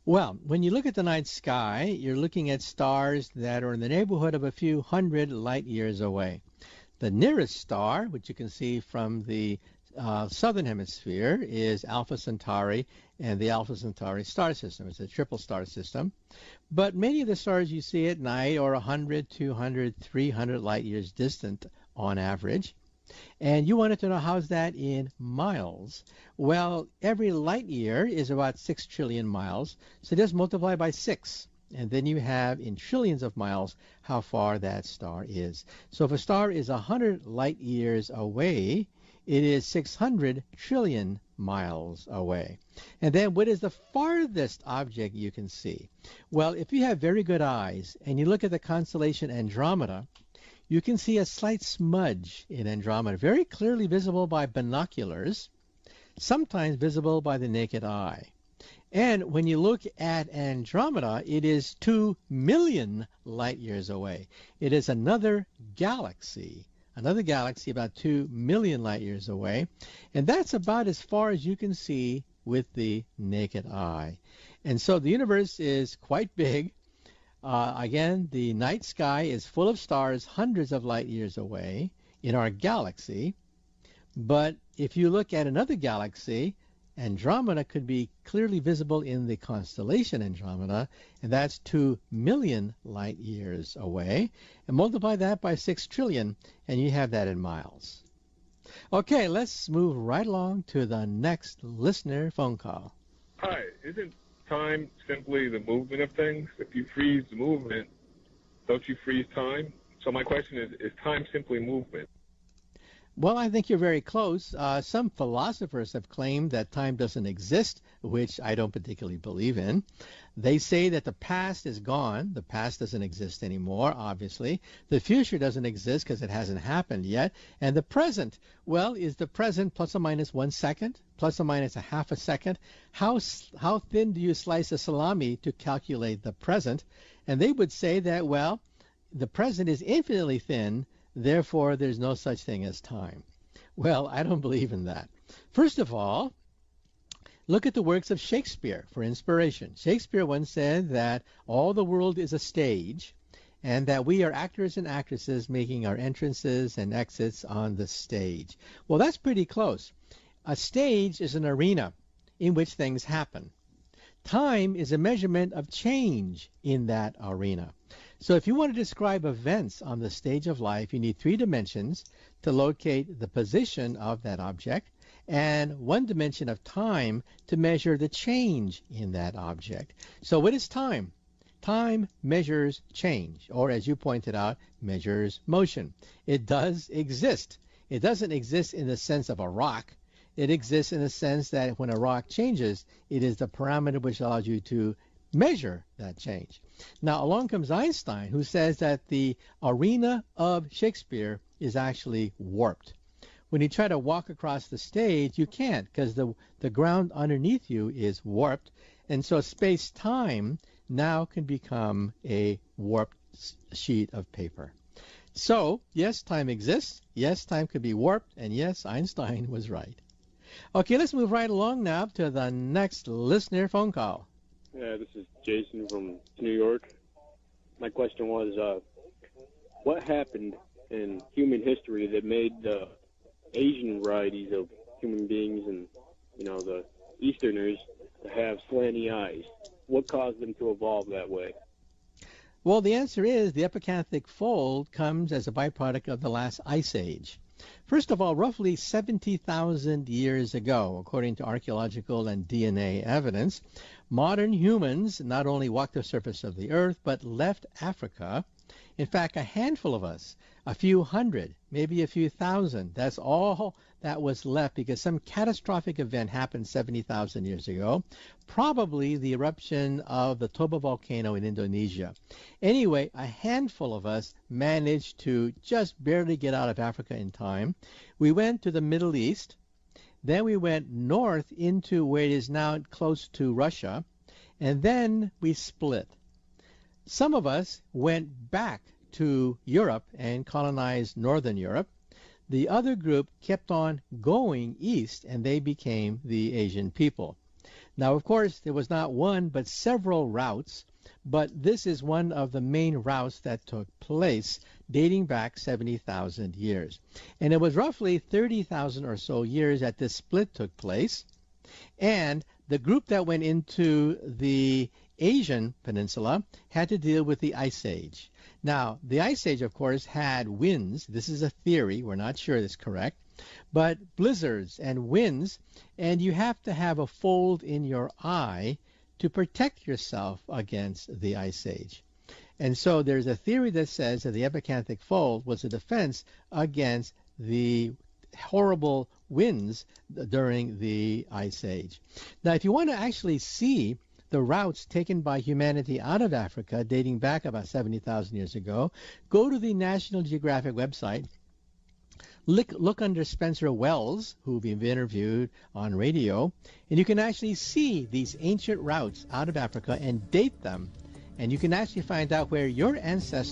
Well, when you look at the night sky, you're looking at stars that are in the neighborhood of a few hundred light years away. The nearest star, which you can see from the southern hemisphere, is Alpha Centauri and the Alpha Centauri star system. It's a triple star system. But many of the stars you see at night are 100, 200, 300 light years distant on average. And you wanted to know how's that in miles. Well, every light year is about 6 trillion miles. So just multiply by 6. And then you have in trillions of miles how far that star is. So if a star is 100 light years away, it is 600 trillion miles away. And then what is the farthest object you can see? Well, if you have very good eyes and you look at the constellation Andromeda, you can see a slight smudge in Andromeda, very clearly visible by binoculars, sometimes visible by the naked eye. And when you look at Andromeda, it is 2 million light years away. It is another galaxy about 2 million light years away. And that's about as far as you can see with the naked eye. And so the universe is quite big. Again, the night sky is full of stars hundreds of light years away in our galaxy. But if you look at another galaxy, Andromeda could be clearly visible in the constellation Andromeda, and that's 2 million light years away. And multiply that by 6 trillion, and you have that in miles. Okay, let's move right along to the next listener phone call. Hi, isn't time simply the movement of things? If you freeze the movement, don't you freeze time? So my question is time simply movement? Well, I think you're very close. Some philosophers have claimed that time doesn't exist, which I don't particularly believe in. They say that the past is gone. The past doesn't exist anymore, obviously. The future doesn't exist because it hasn't happened yet. And the present, well, is the present plus or minus 1 second, plus or minus a half a second? How thin do you slice a salami to calculate the present? And they would say that, well, the present is infinitely thin, therefore there's no such thing as time. Well, I don't believe in that. First of all, look at the works of Shakespeare for inspiration. Shakespeare once said that all the world is a stage and that we are actors and actresses making our entrances and exits on the stage. Well, that's pretty close. A stage is an arena in which things happen. Time is a measurement of change in that arena. So if you want to describe events on the stage of life, you need 3 dimensions to locate the position of that object and 1 dimension of time to measure the change in that object. So what is time? Time measures change, or as you pointed out, measures motion. It does exist. It doesn't exist in the sense of a rock. It exists in the sense that when a rock changes, it is the parameter which allows you to measure that change. Now, along comes Einstein, who says that the arena of Shakespeare is actually warped. When you try to walk across the stage, you can't because the ground underneath you is warped. And so space-time now can become a warped sheet of paper. So, yes, time exists. Yes, time could be warped. And yes, Einstein was right. Okay, let's move right along now to the next listener phone call. Yeah, this is Jason from New York. My question was, what happened in human history that made the Asian varieties of human beings and, the Easterners to have slanty eyes? What caused them to evolve that way? Well, the answer is the epicanthic fold comes as a byproduct of the last ice age. First of all, roughly 70,000 years ago, according to archaeological and DNA evidence, modern humans not only walked the surface of the earth, but left Africa In fact, a handful of us, a few hundred, maybe a few thousand, that's all that was left because some catastrophic event happened 70,000 years ago, probably the eruption of the Toba volcano in Indonesia. Anyway, a handful of us managed to just barely get out of Africa in time. We went to the Middle East. Then we went north into where it is now close to Russia. And then we split. Some of us went back to Europe and colonized Northern Europe. The other group kept on going east, and they became the Asian people. Now, of course, there was not one but several routes, but this is one of the main routes that took place dating back 70,000 years. And it was roughly 30,000 or so years that this split took place. And the group that went into the Asian peninsula had to deal with the Ice Age. Now, the Ice Age, of course, had winds. This is a theory. We're not sure it's correct. But blizzards and winds, and you have to have a fold in your eye to protect yourself against the Ice Age. And so there's a theory that says that the epicanthic fold was a defense against the horrible winds during the Ice Age. Now, if you want to actually see the routes taken by humanity out of Africa dating back about 70,000 years ago, go to the National Geographic website, look under Spencer Wells, who we've interviewed on radio, and you can actually see these ancient routes out of Africa and date them. And you can actually find out where your ancestors